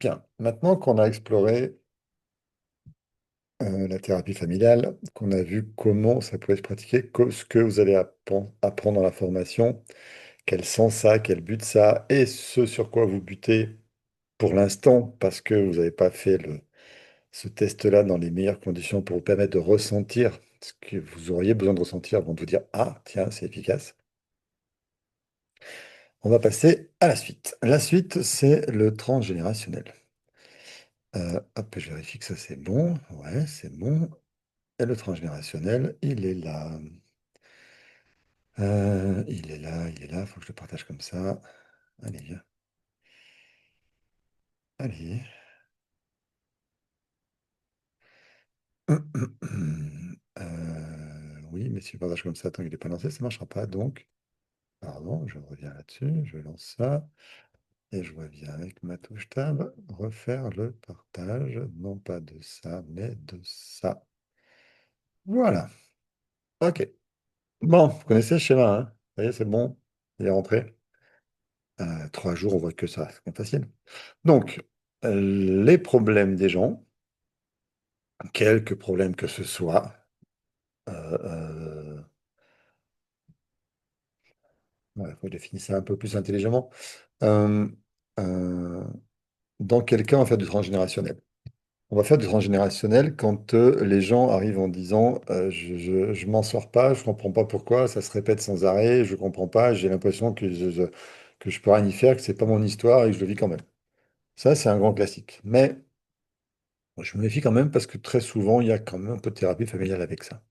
Bien, maintenant qu'on a exploré la thérapie familiale, qu'on a vu comment ça pouvait se pratiquer, ce que vous allez apprendre dans la formation, quel sens ça, a, quel but ça, a, et ce sur quoi vous butez pour l'instant, parce que vous n'avez pas fait ce test-là dans les meilleures conditions pour vous permettre de ressentir ce que vous auriez besoin de ressentir avant de vous dire, ah, tiens, c'est efficace. On va passer à la suite. La suite, c'est le transgénérationnel. Hop, je vérifie que ça c'est bon. Ouais, c'est bon. Et le transgénérationnel, il est là. Il est là, il est là. Faut que je le partage comme ça. Allez, viens. Allez. Oui, mais si je partage comme ça, tant qu'il n'est pas lancé, ça ne marchera pas. Donc, pardon, je reviens là-dessus. Je lance ça. Et je reviens avec ma touche tab. Refaire le partage. Non pas de ça, mais de ça. Voilà. OK. Bon, vous connaissez le schéma, hein? Vous voyez, c'est bon. Il est rentré. 3 jours, on voit que ça. C'est facile. Donc, les problèmes des gens, quelques problèmes que ce soit, euh, euh, ouais, faut définir ça un peu plus intelligemment. Euh, euh, dans quel cas on va faire du transgénérationnel? On va faire du transgénérationnel quand les gens arrivent en disant je m'en sors pas, je comprends pas pourquoi, ça se répète sans arrêt, je comprends pas, j'ai l'impression que je peux rien y faire, que c'est pas mon histoire et que je le vis quand même. Ça, c'est un grand classique. Mais je me méfie quand même parce que très souvent, il y a quand même un peu de thérapie familiale avec ça.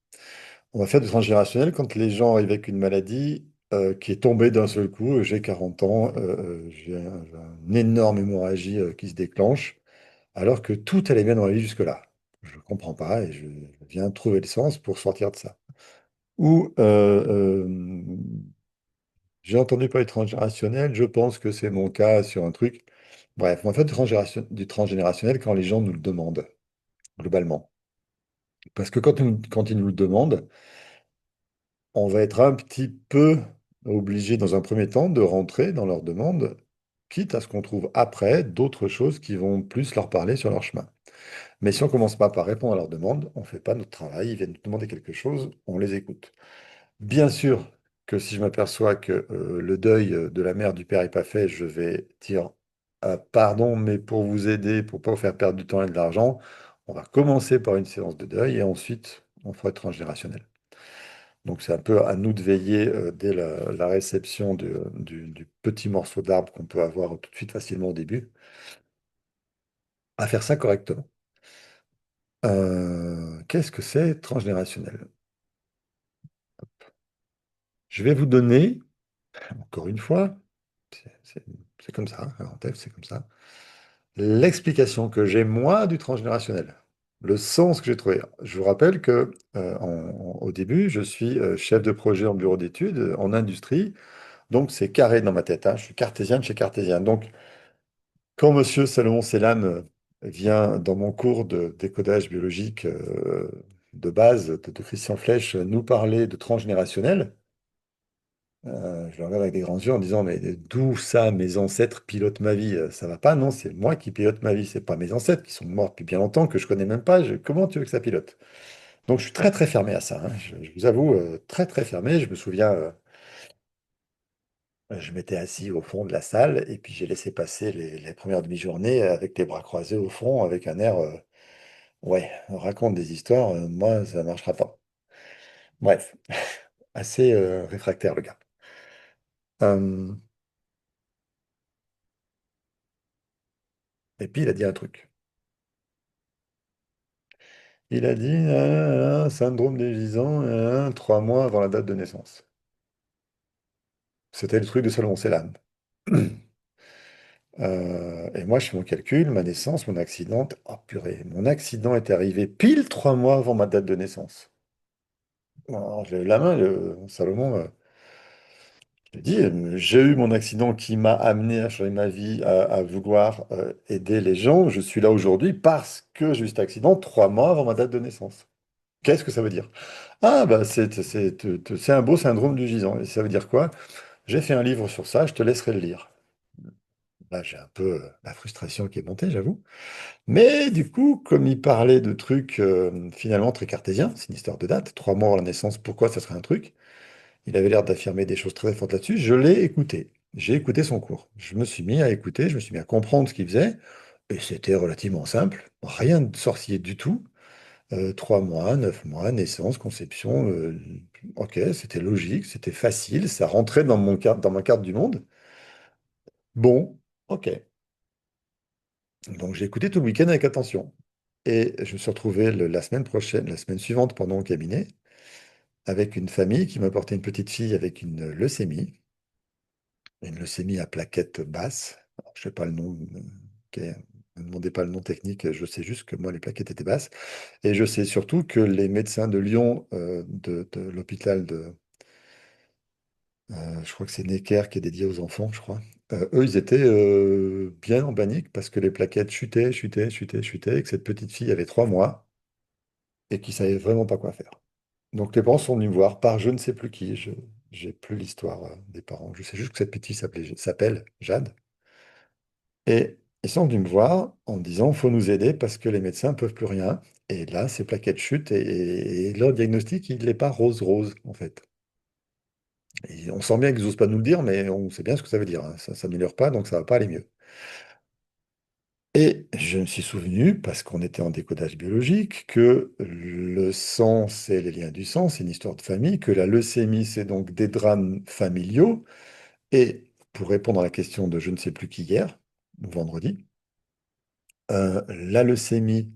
On va faire du transgénérationnel quand les gens arrivent avec une maladie qui est tombée d'un seul coup. J'ai 40 ans, j'ai une énorme hémorragie qui se déclenche, alors que tout allait bien dans la vie jusque-là. Je ne comprends pas et je viens trouver le sens pour sortir de ça. Ou j'ai entendu parler de transgénérationnel, je pense que c'est mon cas sur un truc. Bref, on va faire du transgénérationnel quand les gens nous le demandent, globalement. Parce que quand ils nous le demandent, on va être un petit peu obligé dans un premier temps de rentrer dans leur demande, quitte à ce qu'on trouve après d'autres choses qui vont plus leur parler sur leur chemin. Mais si on commence pas par répondre à leurs demandes, on ne fait pas notre travail, ils viennent nous demander quelque chose, on les écoute. Bien sûr que si je m'aperçois que le deuil de la mère du père n'est pas fait, je vais dire pardon, mais pour vous aider, pour pas vous faire perdre du temps et de l'argent, on va commencer par une séance de deuil et ensuite on fera être transgénérationnel. Donc c'est un peu à nous de veiller dès la réception du petit morceau d'arbre qu'on peut avoir tout de suite facilement au début, à faire ça correctement. Qu'est-ce que c'est transgénérationnel? Je vais vous donner, encore une fois, c'est c'est- c'est comme ça, hein, en tête, c'est comme ça, l'explication que j'ai moi du transgénérationnel, le sens que j'ai trouvé. Je vous rappelle que au début, je suis chef de projet en bureau d'études, en industrie, donc c'est carré dans ma tête, hein, je suis cartésien de chez cartésien. Donc quand Monsieur Salomon Selan vient dans mon cours de décodage biologique de base de Christian Flech nous parler de transgénérationnel, je le regarde avec des grands yeux en disant, mais d'où ça, mes ancêtres pilotent ma vie? Ça va pas? Non, c'est moi qui pilote ma vie. C'est pas mes ancêtres qui sont morts depuis bien longtemps, que je connais même pas. Comment tu veux que ça pilote? Donc je suis très très fermé à ça, hein. Je vous avoue, très très fermé. Je me souviens, je m'étais assis au fond de la salle et puis j'ai laissé passer les premières demi-journées avec les bras croisés au front, avec un air, ouais, on raconte des histoires, moi ça marchera pas. Bref, assez réfractaire le gars. Euh, et puis il a dit un truc. Il a dit syndrome des gisants 3 mois avant la date de naissance. C'était le truc de Salomon Selan. Et moi, je fais mon calcul, ma naissance, mon accident. Oh purée, mon accident est arrivé pile 3 mois avant ma date de naissance. Alors, je lève la main, Salomon, je dis, j'ai eu mon accident qui m'a amené à changer ma vie, à vouloir aider les gens. Je suis là aujourd'hui parce que j'ai eu cet accident 3 mois avant ma date de naissance. Qu'est-ce que ça veut dire? Ah, bah, c'est un beau syndrome du gisant. Et ça veut dire quoi? J'ai fait un livre sur ça, je te laisserai le lire. Là, j'ai un peu la frustration qui est montée, j'avoue. Mais du coup, comme il parlait de trucs finalement très cartésiens, c'est une histoire de date, 3 mois avant la naissance, pourquoi ça serait un truc? Il avait l'air d'affirmer des choses très fortes là-dessus. Je l'ai écouté. J'ai écouté son cours. Je me suis mis à écouter, je me suis mis à comprendre ce qu'il faisait. Et c'était relativement simple. Rien de sorcier du tout. 3 mois, 9 mois, naissance, conception. Ok, c'était logique, c'était facile, ça rentrait dans ma carte du monde. Bon, ok. Donc j'ai écouté tout le week-end avec attention. Et je me suis retrouvé la semaine prochaine, la semaine suivante, pendant au cabinet, avec une famille qui m'a porté une petite fille avec une leucémie à plaquettes basses. Alors, je sais pas le nom. Ok, ne me demandez pas le nom technique, je sais juste que moi, les plaquettes étaient basses. Et je sais surtout que les médecins de Lyon, de l'hôpital je crois que c'est Necker qui est dédié aux enfants, je crois. Eux, ils étaient bien en panique parce que les plaquettes chutaient, chutaient, chutaient, chutaient, et que cette petite fille avait 3 mois et qui savait vraiment pas quoi faire. Donc les parents sont venus me voir par je ne sais plus qui. Je j'ai plus l'histoire des parents. Je sais juste que cette petite fille s'appelle Jade. Et ils sont venus me voir en me disant, faut nous aider parce que les médecins ne peuvent plus rien. Et là, ces plaquettes chutent et leur diagnostic, il n'est pas rose-rose, en fait. Et on sent bien qu'ils n'osent pas nous le dire, mais on sait bien ce que ça veut dire, hein. Ça ne s'améliore pas, donc ça va pas aller mieux. Et je me suis souvenu, parce qu'on était en décodage biologique, que le sang, c'est les liens du sang, c'est une histoire de famille, que la leucémie, c'est donc des drames familiaux. Et pour répondre à la question de je ne sais plus qui hier, ou vendredi, la leucémie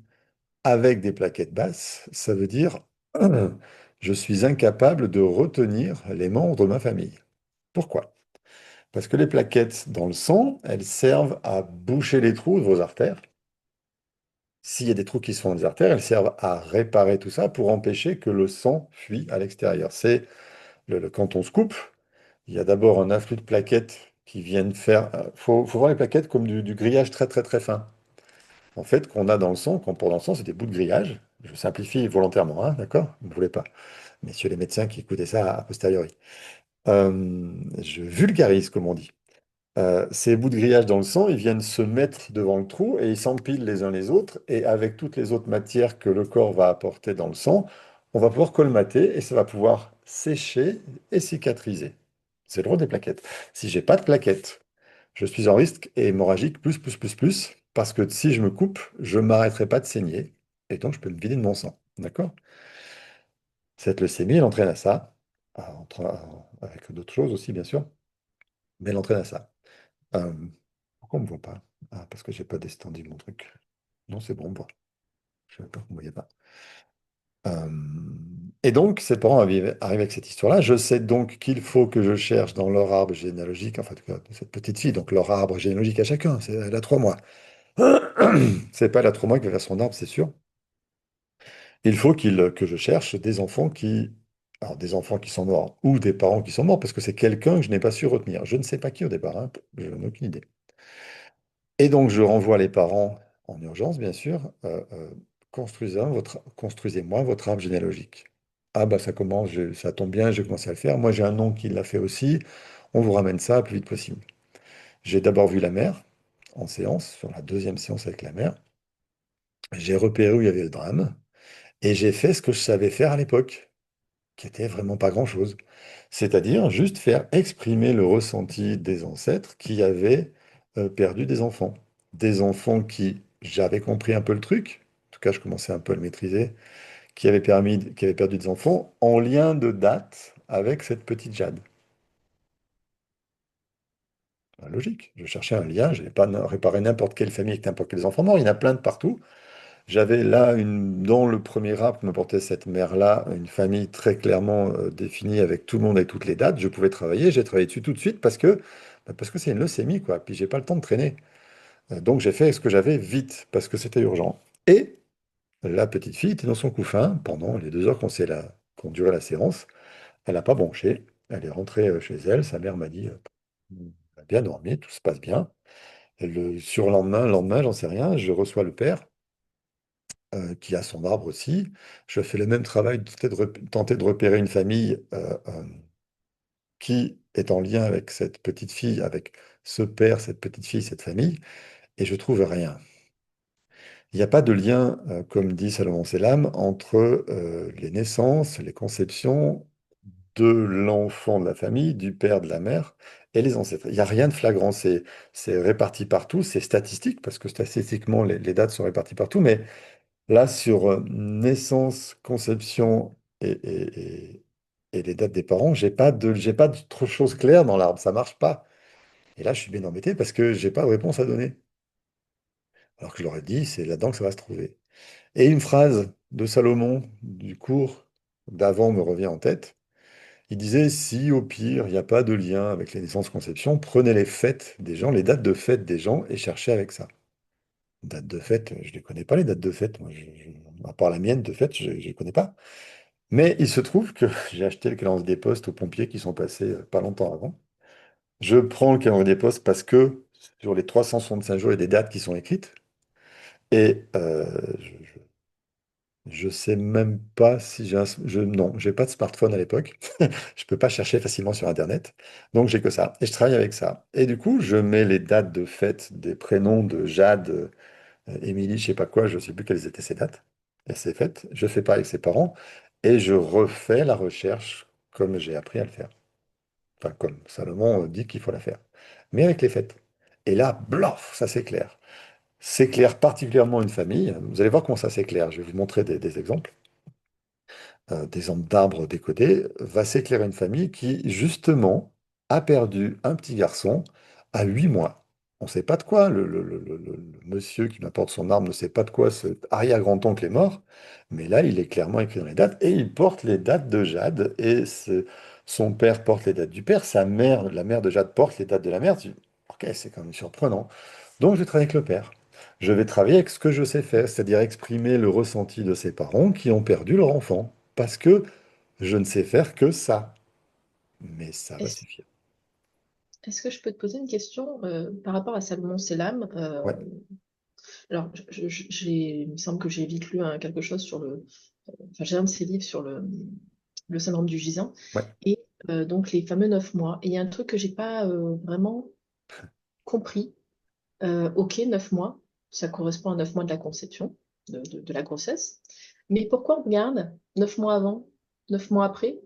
avec des plaquettes basses, ça veut dire je suis incapable de retenir les membres de ma famille. Pourquoi? Parce que les plaquettes dans le sang, elles servent à boucher les trous de vos artères. S'il y a des trous qui se font dans les artères, elles servent à réparer tout ça pour empêcher que le sang fuit à l'extérieur. C'est quand on se coupe, il y a d'abord un afflux de plaquettes qui viennent faire. Faut voir les plaquettes comme du grillage très très très fin. En fait, qu'on a dans le sang, qu'on porte dans le sang, c'est des bouts de grillage. Je simplifie volontairement, hein, d'accord? Vous ne voulez pas. Messieurs les médecins qui écoutaient ça a posteriori. Je vulgarise, comme on dit. Ces bouts de grillage dans le sang, ils viennent se mettre devant le trou et ils s'empilent les uns les autres. Et avec toutes les autres matières que le corps va apporter dans le sang, on va pouvoir colmater et ça va pouvoir sécher et cicatriser. C'est le rôle des plaquettes. Si j'ai pas de plaquettes, je suis en risque hémorragique plus, plus, plus, plus, parce que si je me coupe, je ne m'arrêterai pas de saigner et donc je peux me vider de mon sang. D'accord? Cette leucémie, elle entraîne à ça, avec d'autres choses aussi, bien sûr, mais elle entraîne à ça. Euh, Pourquoi on ne me voit pas? Ah, parce que j'ai pas descendu mon truc. Non, c'est bon, on me voit. Je savais pas qu'on ne voyait pas. Euh, et donc, ses parents arrivent avec cette histoire-là. Je sais donc qu'il faut que je cherche dans leur arbre généalogique, enfin, en tout cas, de cette petite fille, donc leur arbre généalogique à chacun. Elle a 3 mois. C'est pas elle a 3 mois qui va faire son arbre, c'est sûr. Il faut que je cherche des enfants alors des enfants qui sont morts ou des parents qui sont morts, parce que c'est quelqu'un que je n'ai pas su retenir. Je ne sais pas qui au départ, hein, je n'ai aucune idée. Et donc, je renvoie les parents en urgence, bien sûr. Construisez-moi votre arbre généalogique. Ah, bah, ça commence, ça tombe bien, j'ai commencé à le faire. Moi, j'ai un oncle qui l'a fait aussi. On vous ramène ça le plus vite possible. J'ai d'abord vu la mère en séance, sur la deuxième séance avec la mère. J'ai repéré où il y avait le drame. Et j'ai fait ce que je savais faire à l'époque, qui était vraiment pas grand-chose. C'est-à-dire juste faire exprimer le ressenti des ancêtres qui avaient perdu des enfants. Des enfants qui, j'avais compris un peu le truc, en tout cas je commençais un peu à le maîtriser, qui avaient perdu des enfants en lien de date avec cette petite Jade. Logique, je cherchais un lien, je n'ai pas réparé n'importe quelle famille avec n'importe quels enfants morts, il y en a plein de partout. J'avais là, dans le premier rap que me portait cette mère-là, une famille très clairement définie avec tout le monde, avec toutes les dates. Je pouvais travailler, j'ai travaillé dessus tout de suite parce que c'est une leucémie, quoi. Puis j'ai pas le temps de traîner. Donc j'ai fait ce que j'avais vite parce que c'était urgent. Et la petite fille était dans son couffin pendant les 2 heures qu'on durait la séance. Elle n'a pas bronché. Elle est rentrée chez elle. Sa mère m'a dit, elle a bien dormi, tout se passe bien. Et le surlendemain, lendemain, j'en sais rien, je reçois le père. Qui a son arbre aussi. Je fais le même travail, tenter de repérer une famille qui est en lien avec cette petite fille, avec ce père, cette petite fille, cette famille, et je trouve rien. Il n'y a pas de lien, comme dit Salomon Selam, entre les naissances, les conceptions de l'enfant de la famille, du père, de la mère et les ancêtres. Il n'y a rien de flagrant, c'est réparti partout, c'est statistique, parce que statistiquement, les dates sont réparties partout, mais là, sur naissance, conception et les dates des parents, j'ai pas trop de choses claires dans l'arbre, ça marche pas. Et là, je suis bien embêté parce que j'ai pas de réponse à donner. Alors que je leur ai dit, c'est là-dedans que ça va se trouver. Et une phrase de Salomon du cours d'avant me revient en tête. Il disait, si au pire, il n'y a pas de lien avec les naissances-conceptions, prenez les fêtes des gens, les dates de fête des gens et cherchez avec ça. Dates de fête, je ne les connais pas, les dates de fête. Moi, à part la mienne de fête, je ne les connais pas. Mais il se trouve que j'ai acheté le calendrier des postes aux pompiers qui sont passés pas longtemps avant. Je prends le calendrier des postes parce que sur les 365 jours, il y a des dates qui sont écrites. Et je sais même pas si j'ai non, j'ai pas de smartphone à l'époque. Je peux pas chercher facilement sur Internet. Donc j'ai que ça. Et je travaille avec ça. Et du coup, je mets les dates de fête des prénoms de Jade, Émilie, je sais pas quoi, je sais plus quelles étaient ces dates. Et ces fêtes. Je fais pareil avec ses parents. Et je refais la recherche comme j'ai appris à le faire. Enfin, comme Salomon dit qu'il faut la faire. Mais avec les fêtes. Et là, blof, ça s'éclaire. S'éclaire particulièrement une famille. Vous allez voir comment ça s'éclaire. Je vais vous montrer des exemples. Des exemples d'arbres décodés, va s'éclairer une famille qui, justement, a perdu un petit garçon à 8 mois. On ne sait pas de quoi, le monsieur qui m'apporte son arbre ne sait pas de quoi cet arrière-grand-oncle est mort, mais là, il est clairement écrit dans les dates, et il porte les dates de Jade, et son père porte les dates du père, sa mère, la mère de Jade, porte les dates de la mère. Ok, c'est quand même surprenant. Donc, je vais travailler avec le père. Je vais travailler avec ce que je sais faire, c'est-à-dire exprimer le ressenti de ses parents qui ont perdu leur enfant. Parce que je ne sais faire que ça. Mais ça va Est-ce, suffire. est-ce que je peux te poser une question par rapport à Salomon Selam? Ouais, Alors, il me semble que j'ai vite lu quelque chose sur enfin, j'ai un de ses livres sur le syndrome du gisant ouais. et donc les fameux 9 mois. Et il y a un truc que j'ai pas vraiment compris. Ok, 9 mois, ça correspond à 9 mois de la conception, de la grossesse. Mais pourquoi on regarde 9 mois avant, 9 mois après?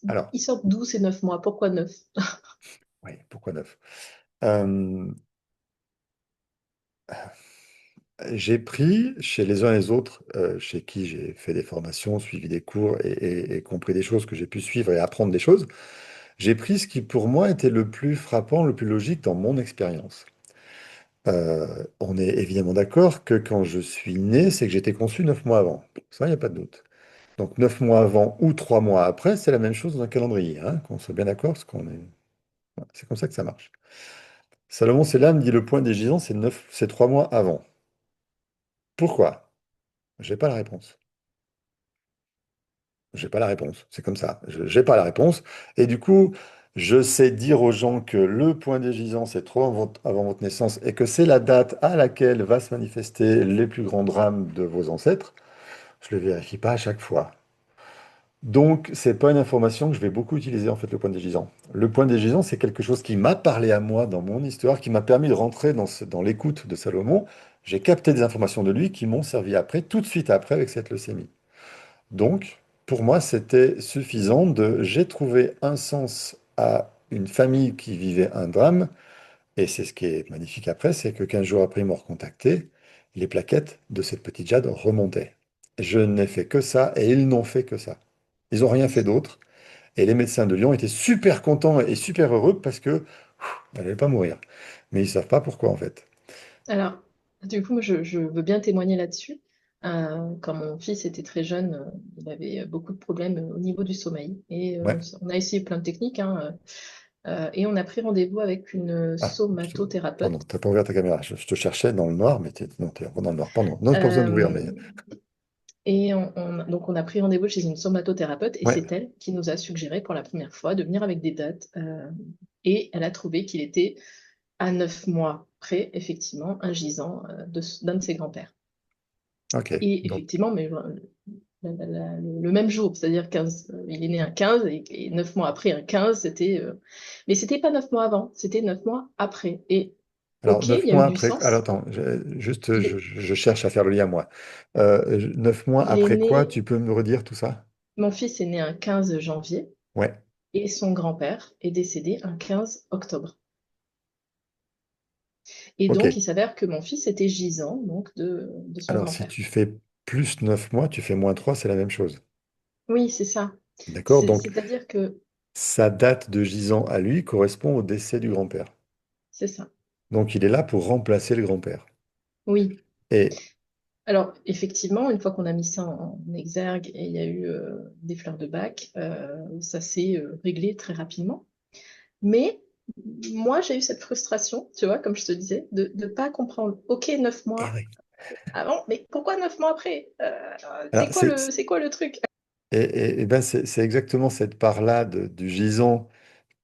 Alors, Ils sortent d'où ces 9 mois? Pourquoi 9? ouais, pourquoi neuf? Euh, j'ai pris chez les uns et les autres, chez qui j'ai fait des formations, suivi des cours et compris des choses que j'ai pu suivre et apprendre des choses, j'ai pris ce qui pour moi était le plus frappant, le plus logique dans mon expérience. On est évidemment d'accord que quand je suis né, c'est que j'étais conçu 9 mois avant. Ça, il n'y a pas de doute. Donc 9 mois avant ou 3 mois après, c'est la même chose dans un calendrier, hein, qu'on soit bien d'accord, parce qu'on est... voilà, c'est comme ça que ça marche. Salomon Selam dit le point des gisants, c'est 3 mois avant. Pourquoi? J'ai pas la réponse. J'ai pas la réponse. C'est comme ça. J'ai pas la réponse. Et du coup, je sais dire aux gens que le point des gisants, c'est avant votre naissance et que c'est la date à laquelle va se manifester les plus grands drames de vos ancêtres. Je le vérifie pas à chaque fois. Donc, c'est pas une information que je vais beaucoup utiliser en fait, le point des gisants. Le point des gisants, c'est quelque chose qui m'a parlé à moi dans mon histoire, qui m'a permis de rentrer dans l'écoute de Salomon. J'ai capté des informations de lui qui m'ont servi après, tout de suite après, avec cette leucémie. Donc, pour moi, c'était suffisant j'ai trouvé un sens à une famille qui vivait un drame, et c'est ce qui est magnifique après, c'est que 15 jours après, ils m'ont recontacté, les plaquettes de cette petite Jade remontaient. Je n'ai fait que ça, et ils n'ont fait que ça. Ils n'ont rien fait d'autre. Et les médecins de Lyon étaient super contents et super heureux parce que elle n'allait pas mourir. Mais ils ne savent pas pourquoi en fait. Alors, du coup, moi, je veux bien témoigner là-dessus. Quand mon fils était très jeune, il avait beaucoup de problèmes au niveau du sommeil. Et Ouais. on a essayé plein de techniques, hein, et on a pris rendez-vous avec une Ah, pardon, somatothérapeute. t'as pas ouvert ta caméra. Je te cherchais dans le noir, mais non, t'es vraiment dans le noir. Pardon. Non, pas besoin d'ouvrir, mais Euh, et donc, on a pris rendez-vous chez une somatothérapeute et ouais. c'est elle qui nous a suggéré pour la première fois de venir avec des dates. Et elle a trouvé qu'il était à 9 mois près, effectivement, un gisant d'un de ses grands-pères. Ok. Et Donc, effectivement, mais le même jour, c'est-à-dire 15, il est né un 15 et 9 mois après un 15, c'était... Mais c'était pas 9 mois avant, c'était 9 mois après. Et Alors, ok, il neuf y a eu mois du après. Alors, sens. attends, juste, Il est, je cherche à faire le lien, moi. 9 mois il est après quoi? né, Tu peux me redire tout ça? mon fils est né un 15 janvier Ouais, et son grand-père est décédé un 15 octobre. Et ok. donc, il s'avère que mon fils était gisant donc, de son Alors, si grand-père. tu fais plus 9 mois, tu fais -3, c'est la même chose. Oui, c'est ça. D'accord? Donc, C'est-à-dire que sa date de gisant à lui correspond au décès du grand-père. c'est ça. Donc, il est là pour remplacer le grand-père. Oui. Et, Alors, effectivement, une fois qu'on a mis ça en exergue et il y a eu des fleurs de bac, ça s'est réglé très rapidement. Mais moi, j'ai eu cette frustration, tu vois, comme je te disais, de ne pas comprendre. Ok, 9 mois oui. avant, mais pourquoi 9 mois après? Alors, C'est quoi le truc? et ben c'est exactement cette part-là du gisant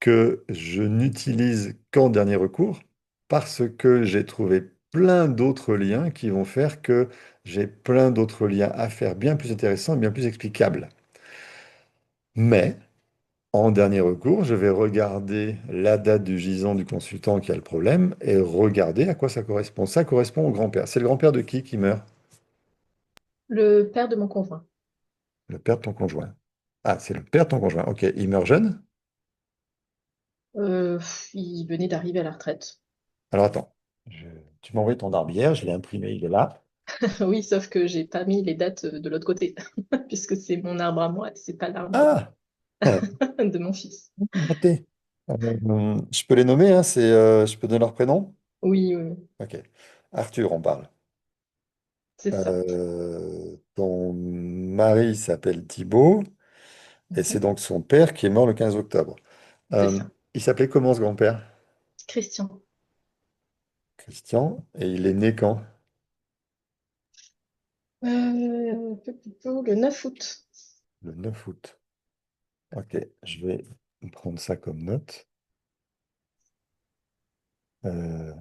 que je n'utilise qu'en dernier recours parce que j'ai trouvé plein d'autres liens qui vont faire que j'ai plein d'autres liens à faire bien plus intéressants et bien plus explicables. Mais en dernier recours, je vais regarder la date du gisant du consultant qui a le problème et regarder à quoi ça correspond. Ça correspond au grand-père. C'est le grand-père de qui meurt? Le père de mon conjoint. Le père de ton conjoint. Ah, c'est le père de ton conjoint. Ok, il meurt jeune? Il venait d'arriver à la retraite. Alors attends, tu m'as envoyé ton barbière, je l'ai imprimé, il est là. Oui, sauf que j'ai pas mis les dates de l'autre côté, puisque c'est mon arbre à moi et c'est pas l'arbre Ah! Ah, de mon fils. noté. Je peux les nommer, hein, je peux donner leur prénom? Oui, oui, oui, Ok. Arthur, on parle. c'est ça. Ton mari s'appelle Thibaut et c'est Mhm. donc son père qui est mort le 15 octobre. C'est Euh, ça. il s'appelait comment ce grand-père? Christian. Christian. Et il est né quand? Le 9 août. Le 9 août. Ok, je vais prendre ça comme note. Euh,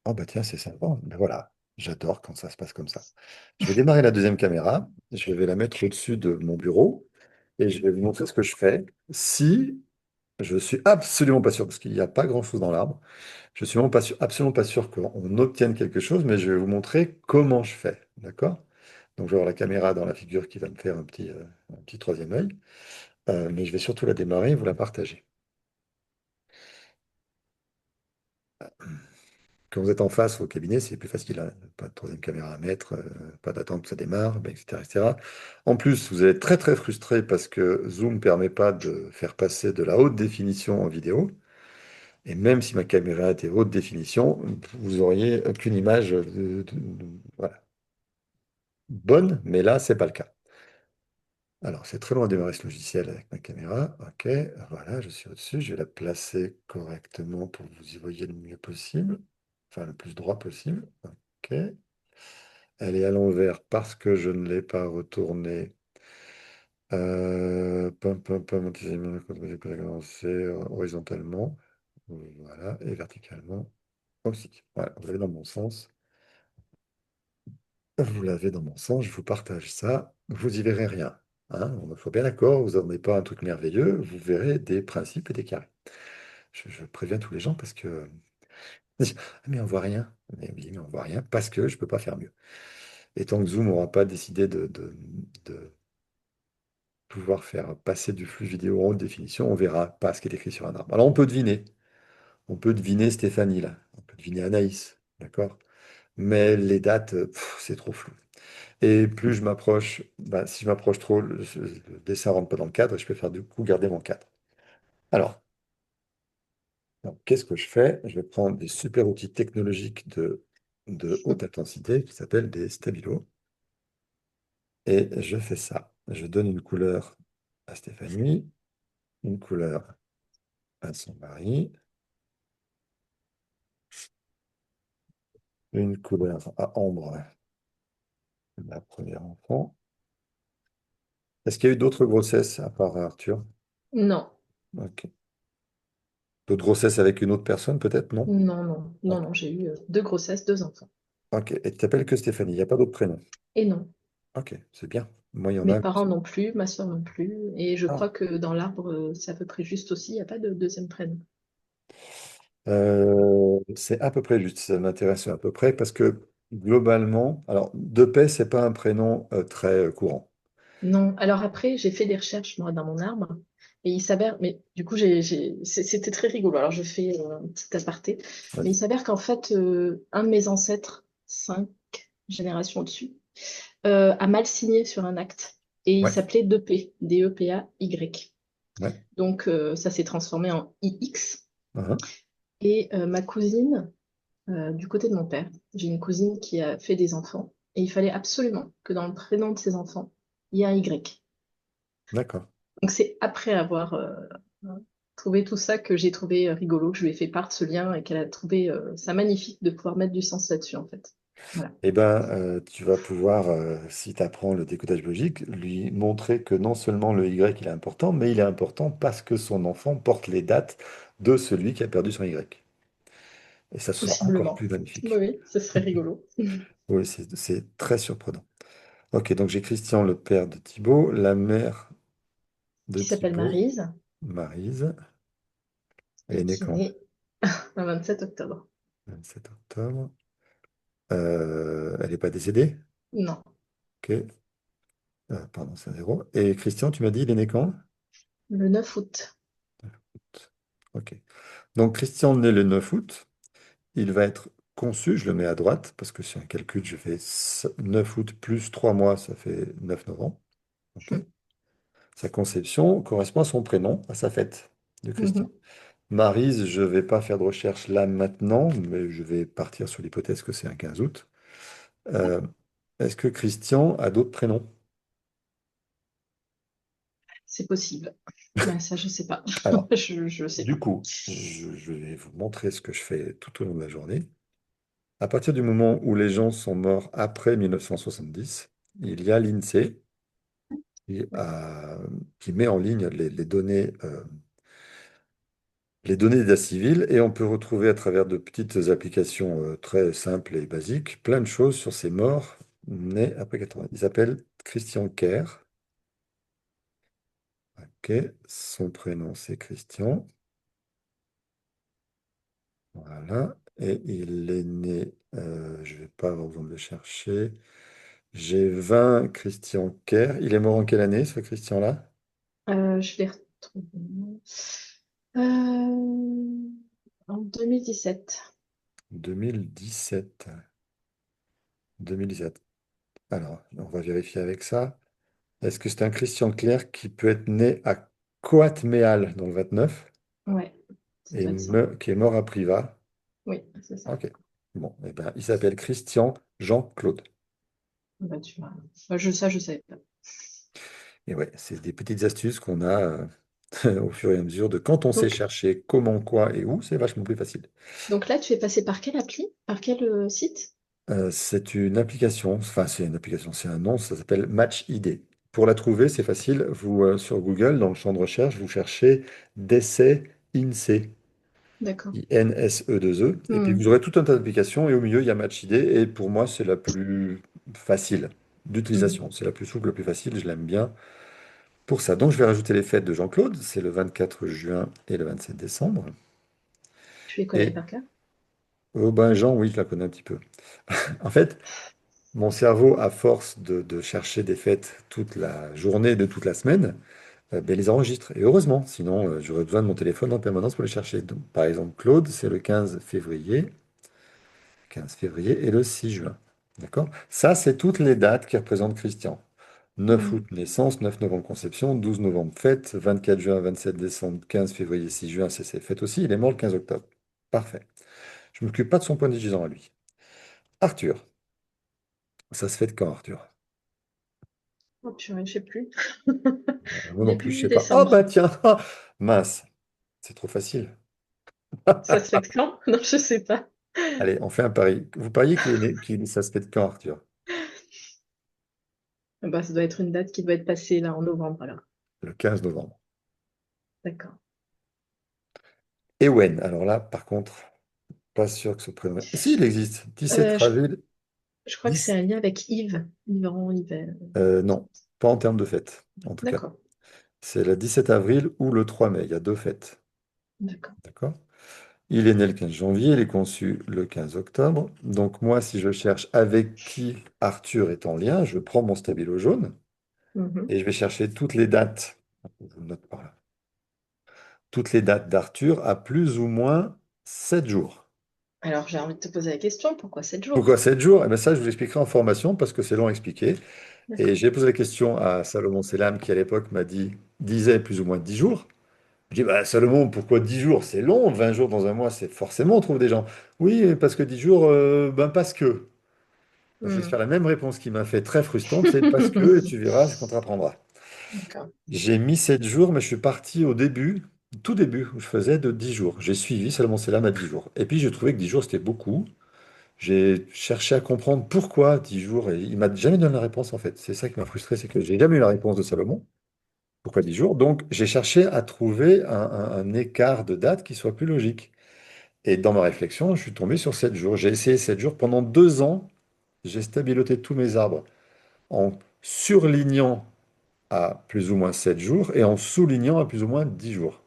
Oh bah tiens, c'est sympa. Ben voilà, j'adore quand ça se passe comme ça. Je vais démarrer la deuxième caméra, je vais la mettre au-dessus de mon bureau et je vais vous montrer ce que je fais. Si je suis absolument pas sûr, parce qu'il n'y a pas grand-chose dans l'arbre, je suis absolument pas sûr qu'on obtienne quelque chose, mais je vais vous montrer comment je fais. D'accord? Donc je vais avoir la caméra dans la figure qui va me faire un petit troisième œil. Mais je vais surtout la démarrer et vous la partager. Quand vous êtes en face au cabinet, c'est plus facile, hein. Pas de troisième caméra à mettre, pas d'attendre que ça démarre, ben, etc., etc. En plus, vous allez être très très frustré parce que Zoom ne permet pas de faire passer de la haute définition en vidéo. Et même si ma caméra était haute définition, vous auriez qu'une image voilà, bonne, mais là, c'est pas le cas. Alors, c'est très loin de démarrer ce logiciel avec ma caméra. Ok, voilà, je suis au-dessus. Je vais la placer correctement pour que vous y voyez le mieux possible, enfin le plus droit possible. Ok. Elle est à l'envers parce que je ne l'ai pas retournée. Horizontalement. Voilà, et verticalement aussi. Voilà, vous l'avez dans mon sens. Vous l'avez dans mon sens, je vous partage ça. Vous y verrez rien. Hein, on soit bien d'accord, vous n'en avez pas un truc merveilleux, vous verrez des principes et des carrés. Je préviens tous les gens parce que. Ah, mais on voit rien. Mais oui, mais on voit rien parce que je ne peux pas faire mieux. Et tant que Zoom n'aura pas décidé de pouvoir faire passer du flux vidéo en haute définition, on verra pas ce qui est écrit sur un arbre. Alors on peut deviner. On peut deviner Stéphanie là. On peut deviner Anaïs. D'accord? Mais les dates, c'est trop flou. Et plus je m'approche, bah, si je m'approche trop, le dessin rentre pas dans le cadre et je peux faire du coup garder mon cadre. Alors, donc, qu'est-ce que je fais? Je vais prendre des super outils technologiques de haute intensité qui s'appellent des stabilos. Et je fais ça. Je donne une couleur à Stéphanie, une couleur à son mari, une couleur à Ambre, la première enfant. Est-ce qu'il y a eu d'autres grossesses à part Arthur? Non, Ok. D'autres grossesses avec une autre personne, peut-être? Non? non, non, non, Ok. non, j'ai eu 2 grossesses, 2 enfants. Ok. Et tu t'appelles que Stéphanie, il n'y a pas d'autre prénom. Et non. Ok, c'est bien. Moi, il y en Mes a. parents non plus, ma soeur non plus. Et je Ah. crois que dans l'arbre, c'est à peu près juste aussi. Il n'y a pas de deuxième prénom. C'est à peu près juste, ça m'intéresse à peu près parce que globalement, alors De Paix, c'est pas un prénom très courant. Non. Alors après, j'ai fait des recherches, moi, dans mon arbre. Et il s'avère, mais du coup, c'était très rigolo. Alors, je fais un petit aparté. Mais il Vas-y. s'avère qu'en fait, un de mes ancêtres, 5 générations au-dessus, a mal signé sur un acte. Et il Ouais, s'appelait Depay, Depay. ouais. Donc, ça s'est transformé en IX. Uhum. Et ma cousine, du côté de mon père, j'ai une cousine qui a fait des enfants. Et il fallait absolument que dans le prénom de ses enfants, il y ait un Y. D'accord. Donc, c'est après avoir trouvé tout ça que j'ai trouvé rigolo, que je lui ai fait part de ce lien et qu'elle a trouvé ça magnifique de pouvoir mettre du sens là-dessus, en fait. Voilà, Eh ben, tu vas pouvoir, si tu apprends le décodage logique, lui montrer que non seulement le Y il est important, mais il est important parce que son enfant porte les dates de celui qui a perdu son Y. Et ça sera encore possiblement. plus Oui, magnifique. oui, ce serait rigolo. Oui, c'est très surprenant. Ok, donc j'ai Christian, le père de Thibaut, la mère de Qui s'appelle Thibaut, Maryse Maryse. Elle est et née qui est quand? née le 27 octobre. 27 octobre. Elle n'est pas décédée? Non, Ok. Pardon, c'est un zéro. Et Christian, tu m'as dit, il est né quand? le 9 août. Ok. Donc Christian naît le 9 août. Il va être conçu, je le mets à droite, parce que c'est un calcul, je fais 9 août plus 3 mois, ça fait 9 novembre. Ok. Sa conception correspond à son prénom, à sa fête de Christian. Mhm. Maryse, je ne vais pas faire de recherche là maintenant, mais je vais partir sur l'hypothèse que c'est un 15 août. Euh, Est-ce que Christian a d'autres prénoms? C'est possible. Ben, ça, je sais pas. Alors, Je sais du pas. coup, je vais vous montrer ce que je fais tout au long de la journée. À partir du moment où les gens sont morts après 1970, il y a l'INSEE qui met en ligne les données d'état civil et on peut retrouver à travers de petites applications très simples et basiques plein de choses sur ces morts nés après 80. Il s'appelle Christian Kerr. Ok, son prénom c'est Christian. Voilà. Et il est né, je ne vais pas avoir besoin de le chercher. J'ai 20 Christian Kerr. Il est mort en quelle année, ce Christian-là? Je l'ai retrouvé. En 2017. 2017. 2017. Alors, on va vérifier avec ça. Est-ce que c'est un Christian Clair qui peut être né à Coatméal dans le 29 Ouais, ça et doit être ça. qui est mort à Privas? Oui, c'est ça. Ok. Bon, eh ben, il s'appelle Christian Jean-Claude. Bah, tu vois. Bah, ça, je savais pas. Et ouais, c'est des petites astuces qu'on a au fur et à mesure de quand on sait Donc, chercher comment, quoi et où, c'est vachement plus facile. donc là, tu es passé par quelle appli? Par quel site? C'est une application, enfin c'est une application, c'est un nom, ça s'appelle Match ID. Pour la trouver, c'est facile. Vous, sur Google, dans le champ de recherche, vous cherchez décès INSEE, D'accord. INSE2E, et puis vous Hmm, aurez tout un tas d'applications, et au milieu, il y a Match ID, et pour moi, c'est la plus facile hmm. d'utilisation. C'est la plus souple, la plus facile, je l'aime bien pour ça. Donc je vais rajouter les fêtes de Jean-Claude, c'est le 24 juin et le 27 décembre. Tu les connais Et par cœur? ben Jean, oui, je la connais un petit peu. En fait, mon cerveau, à force de chercher des fêtes toute la journée de toute la semaine, ben, les enregistre. Et heureusement, sinon j'aurais besoin de mon téléphone en permanence pour les chercher. Donc, par exemple, Claude, c'est le 15 février et le 6 juin. D'accord? Ça, c'est toutes les dates qui représentent Christian. 9 Hmm. août, naissance, 9 novembre, conception, 12 novembre, fête, 24 juin, 27 décembre, 15 février, 6 juin, c'est ses fêtes aussi. Il est mort le 15 octobre. Parfait. Je ne m'occupe pas de son point de vigilance à lui. Arthur, ça se fait de quand, Arthur? Oh, purée, je sais plus. Moi non plus, je Début sais pas. Oh bah décembre. tiens, mince, c'est trop facile. Ça se fait de quand? Non, je sais pas. Allez, on fait un pari. Vous pariez ça se fait de quand, Arthur? Bah, ça doit être une date qui doit être passée là en novembre alors. Le 15 novembre. D'accord. Ewen, alors là, par contre, pas sûr que ce prénom. Si, il existe. 17 Euh, je, avril. je crois que c'est 10. un lien avec Yves. Yveron, Yves. Non. pas en termes de fête, en tout cas. D'accord, C'est le 17 avril ou le 3 mai, il y a deux fêtes. d'accord. D'accord? Il est né le 15 janvier, il est conçu le 15 octobre. Donc moi, si je cherche avec qui Arthur est en lien, je prends mon stabilo jaune Mhm. et je vais chercher toutes les dates. Je vous le note par là. Toutes les dates d'Arthur à plus ou moins 7 jours. Alors, j'ai envie de te poser la question, pourquoi 7 jours? Pourquoi 7 jours? Eh bien ça, je vous expliquerai en formation parce que c'est long à expliquer. Et D'accord. j'ai posé la question à Salomon Selam qui à l'époque disait plus ou moins 10 jours. Je dis, bah, Salomon, pourquoi 10 jours? C'est long, 20 jours dans un mois, c'est forcément on trouve des gens. Oui, parce que 10 jours, ben parce que. Je vais te Hmm. faire la même réponse qui m'a fait très frustrante, c'est parce que, et tu verras quand tu apprendras. D'accord. J'ai mis 7 jours, mais je suis parti au début, tout début, où je faisais de 10 jours. J'ai suivi Salomon Selam à 10 jours. Et puis j'ai trouvé que 10 jours, c'était beaucoup. J'ai cherché à comprendre pourquoi 10 jours, et il m'a jamais donné la réponse en fait. C'est ça qui m'a frustré, c'est que j'ai jamais eu la réponse de Salomon. Pourquoi 10 jours? Donc j'ai cherché à trouver un écart de date qui soit plus logique. Et dans ma réflexion, je suis tombé sur 7 jours. J'ai essayé 7 jours. Pendant 2 ans, j'ai stabiloté tous mes arbres en surlignant à plus ou moins 7 jours et en soulignant à plus ou moins 10 jours.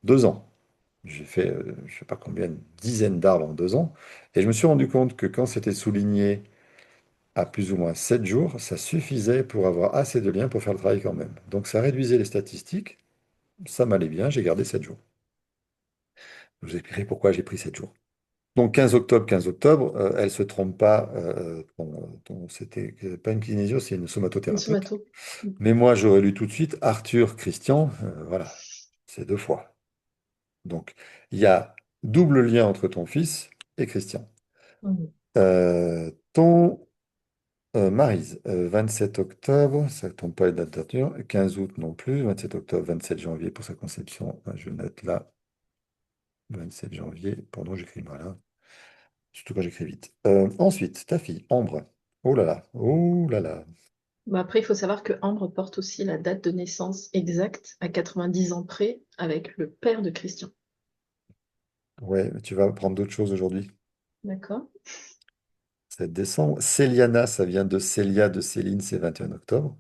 2 ans. J'ai fait, je ne sais pas combien, une dizaine d'arbres en 2 ans. Et je me suis rendu compte que quand c'était souligné à plus ou moins 7 jours, ça suffisait pour avoir assez de liens pour faire le travail quand même. Donc ça réduisait les statistiques, ça m'allait bien, j'ai gardé 7 jours. Je vous expliquerai pourquoi j'ai pris 7 jours. Donc 15 octobre, elle se trompe pas, c'était pas une kinésio, c'est une Une somatothérapeute. somato. Mais moi, j'aurais lu tout de suite Arthur Christian, voilà, c'est deux fois. Donc, il y a double lien entre ton fils et Christian. Mhm. Ton Maryse, 27 octobre, ça ne tombe pas les dates d'Arthur, 15 août non plus, 27 octobre, 27 janvier pour sa conception, je note là, 27 janvier, pardon, j'écris mal, hein, surtout quand j'écris vite. Ensuite, ta fille, Ambre, oh là là, oh là là, Bah, après, il faut savoir que Ambre porte aussi la date de naissance exacte à 90 ans près avec le père de Christian. ouais, tu vas apprendre d'autres choses aujourd'hui. D'accord? 7 décembre. Céliana, ça vient de Célia de Céline, c'est 21 octobre.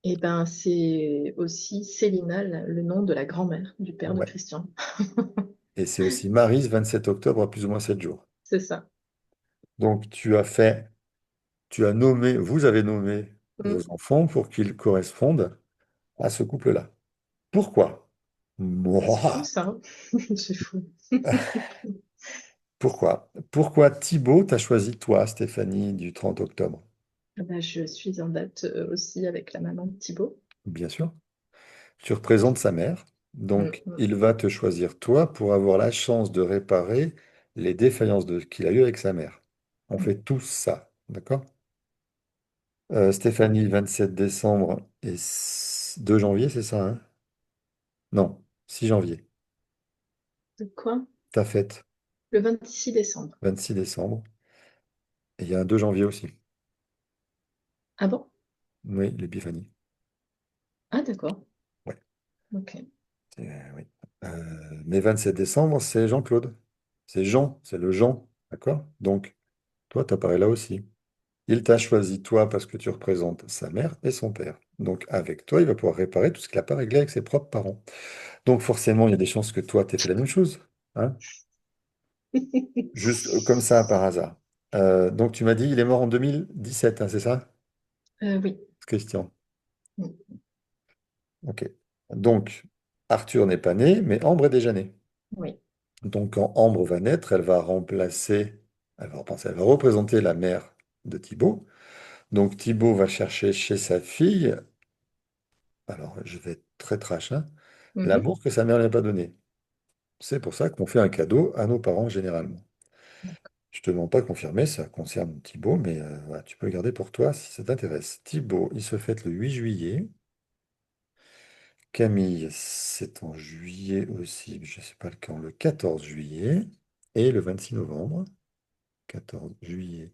Et ben, c'est aussi Célina, le nom de la grand-mère du père de Ouais. Christian. Et c'est aussi Maryse, 27 octobre, à plus ou moins 7 jours. C'est ça. Donc tu as nommé, vous avez nommé Mm. vos enfants pour qu'ils correspondent à ce couple-là. Pourquoi? C'est fou Moi. ça, hein. C'est fou. Pourquoi? Pourquoi Thibaut t'a choisi toi, Stéphanie, du 30 octobre? Ah bah, je suis en date aussi avec la maman de Thibaut. Bien sûr. Tu représentes sa mère, Mm, donc mm, il va te choisir toi pour avoir la chance de réparer les défaillances qu'il a eues avec sa mère. On mm. fait tous ça, d'accord? Stéphanie, 27 décembre et 2 janvier, c'est ça, hein? Non, 6 janvier. De quoi? Ta fête, Le 26 décembre. 26 décembre. Et il y a un 2 janvier aussi. Ah bon? Oui, l'épiphanie. Ah d'accord. Ouais, Ok. oui. Mais 27 décembre, c'est Jean-Claude. C'est Jean, c'est le Jean, d'accord? Donc, toi, tu apparais là aussi. Il t'a choisi, toi, parce que tu représentes sa mère et son père. Donc, avec toi, il va pouvoir réparer tout ce qu'il n'a pas réglé avec ses propres parents. Donc, forcément, il y a des chances que toi, tu aies fait la même chose. Hein. Juste comme ça, par hasard. Donc, tu m'as dit, il est mort en 2017, hein, c'est ça, Oui. Christian? Mm. Ok. Donc, Arthur n'est pas né, mais Ambre est déjà née. Oui. Donc, quand Ambre va naître, elle va représenter la mère de Thibaut. Donc, Thibaut va chercher chez sa fille, alors je vais être très trash, hein, Mhm. l'amour que sa mère ne lui a pas donné. C'est pour ça qu'on fait un cadeau à nos parents généralement. Je te demande pas de confirmer, ça concerne Thibaut, mais voilà, tu peux le garder pour toi si ça t'intéresse. Thibaut, il se fête le 8 juillet. Camille, c'est en juillet aussi, mais je ne sais pas quand, le 14 juillet et le 26 novembre. 14 juillet,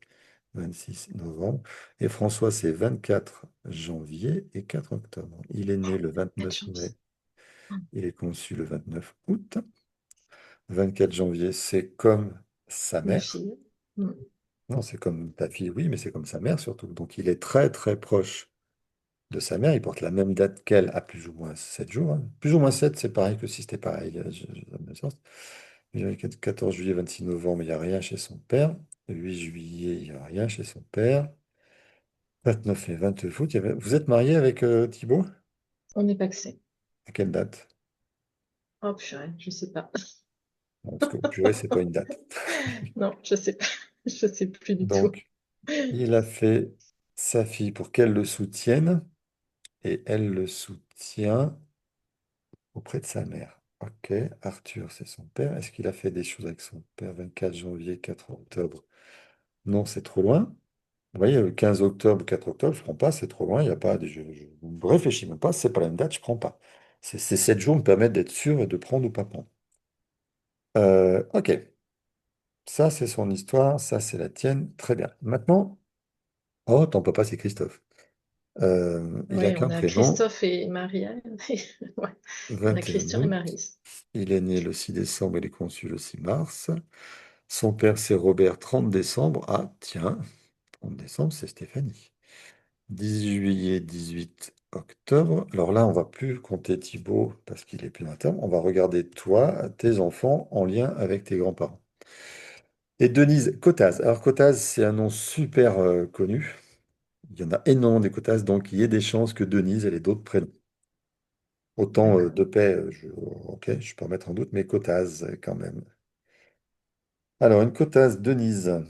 26 novembre. Et François, c'est 24 janvier et 4 octobre. Il est né le Pas de 29 mai, chance. il est conçu le 29 août. 24 janvier, c'est comme sa Ma mère. fille. Mm. Non, c'est comme ta fille, oui, mais c'est comme sa mère surtout. Donc il est très très proche de sa mère. Il porte la même date qu'elle à plus ou moins 7 jours, hein. Plus ou moins 7, c'est pareil que si c'était pareil. Dans le même sens. 14 juillet, 26 novembre, il n'y a rien chez son père. 8 juillet, il n'y a rien chez son père. 29 et 22 août, vous êtes marié avec Thibaut? On n'est pas que c'est. À quelle date? Oh purée, je sais pas. Bon, parce que purée, c'est pas une date. Non, je sais pas. Je sais plus du tout. Donc, il a fait sa fille pour qu'elle le soutienne et elle le soutient auprès de sa mère. Ok, Arthur, c'est son père. Est-ce qu'il a fait des choses avec son père? 24 janvier, 4 octobre. Non, c'est trop loin. Vous voyez, le 15 octobre, 4 octobre, je ne prends pas, c'est trop loin. Il y a pas, je ne réfléchis même pas, c'est pas la même date, je ne prends pas. Ces 7 jours me permettent d'être sûr de prendre ou pas prendre. Ok, ça c'est son histoire, ça c'est la tienne. Très bien. Maintenant, oh, ton papa c'est Christophe. Il a Oui, qu'un on a prénom, Christophe et Maria. Ouais. On a 21 Christian et août. Marie. Il est né le 6 décembre, il est conçu le 6 mars. Son père, c'est Robert, 30 décembre. Ah, tiens, 30 décembre, c'est Stéphanie. 18 juillet, 18 octobre. Alors là, on va plus compter Thibaut parce qu'il est plus dans la table. On va regarder toi, tes enfants en lien avec tes grands-parents. Et Denise Cottaz. Alors Cottaz, c'est un nom super connu. Il y en a énormément des Cottaz, donc il y a des chances que Denise, elle ait d'autres prénoms. Autant D'accord. de paix, ok, je peux en mettre en doute, mais Cottaz quand même. Alors, une Cottaz Denise.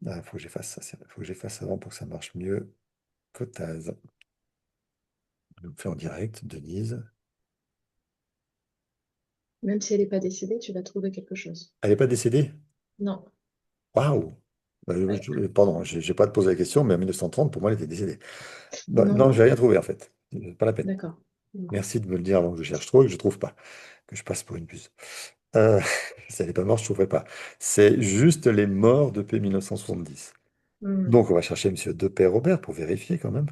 Il faut que j'efface ça, faut que j'efface avant pour que ça marche mieux. Cottaz. Je le fais en direct, Denise. Même si elle n'est pas décédée, tu vas trouver quelque chose. Elle n'est pas décédée? Non. Waouh! Ouais. Pardon, j'ai pas à te poser la question, mais en 1930, pour moi, elle était décédée. Non, Non. non, j'ai rien trouvé en fait. Pas la peine. D'accord. Non. Merci de me le dire avant que je cherche trop et que je trouve pas, que je passe pour une puce. Euh, si elle n'est pas morte, je ne trouverai pas. C'est juste les morts depuis 1970. Hmm. Donc, on va chercher Monsieur Depay-Robert pour vérifier quand même.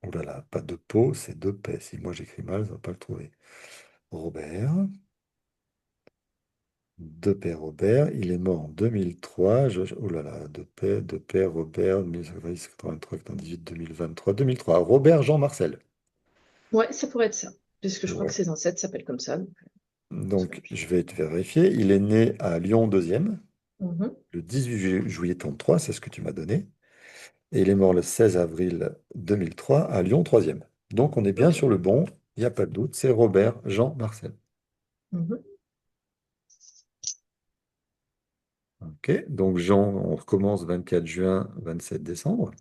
Oh là là, pas de peau, c'est Depay. Si moi j'écris mal, je ne va pas le trouver. Robert, Depay-Robert, il est mort en 2003. Oh là là, Depay-Robert, 1983, 98, 2023, 2003. Robert Jean-Marcel. Ouais, ça pourrait être ça. Puisque je crois que Ouais. ses ancêtres s'appellent comme ça. Donc, ça aurait Donc, pu. je vais te vérifier. Il est né à Lyon 2e, Mhm. le 18 juillet 33, c'est ce que tu m'as donné. Et il est mort le 16 avril 2003 à Lyon 3e. Donc, on est bien Ok. sur le bon, il n'y a pas de doute, c'est Robert Jean-Marcel. Mhm. Ok, donc Jean, on recommence 24 juin, 27 décembre.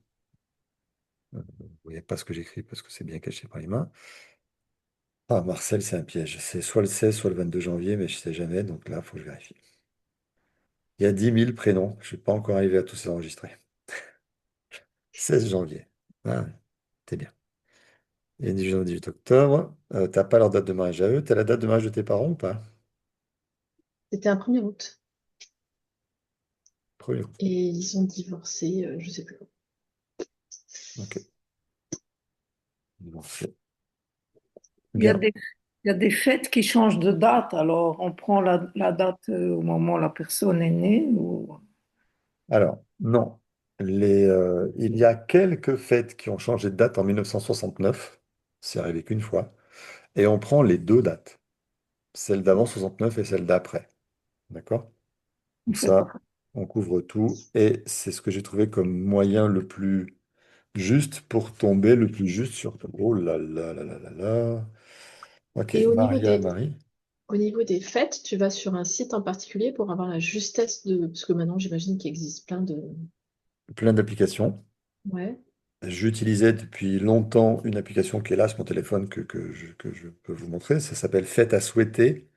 Vous voyez pas ce que j'écris parce que c'est bien caché par les mains. Ah, Marcel, c'est un piège. C'est soit le 16, soit le 22 janvier, mais je ne sais jamais. Donc là, il faut que je vérifie. Il y a 10 000 prénoms. Je ne suis pas encore arrivé à tous les enregistrer. 16 janvier. Ah, c'est bien. Il y a 18 janvier, 18 octobre. T'as pas leur date de mariage à eux. T'as la date de mariage de tes parents ou pas? C'était un 1er août. Premier août. Et ils ont divorcé, je sais plus. Ok. Bon, c'est Il y a bien. des, il y a des fêtes qui changent de date, alors on prend la date au moment où la personne est née ou... Alors, non. Il y a quelques fêtes qui ont changé de date en 1969. C'est arrivé qu'une fois. Et on prend les deux dates. Celle d'avant 69 et celle d'après. D'accord? On Comme fait pas. ça, on couvre tout. Et c'est ce que j'ai trouvé comme moyen le plus juste pour tomber le plus juste sur... Oh là là là là là là. Ok, Et Maria, Marie. au niveau des fêtes, tu vas sur un site en particulier pour avoir la justesse de... Parce que maintenant, j'imagine qu'il existe plein de... Plein d'applications. Ouais. J'utilisais depuis longtemps une application qui est là sur mon téléphone que je peux vous montrer. Ça s'appelle Fête à souhaiter.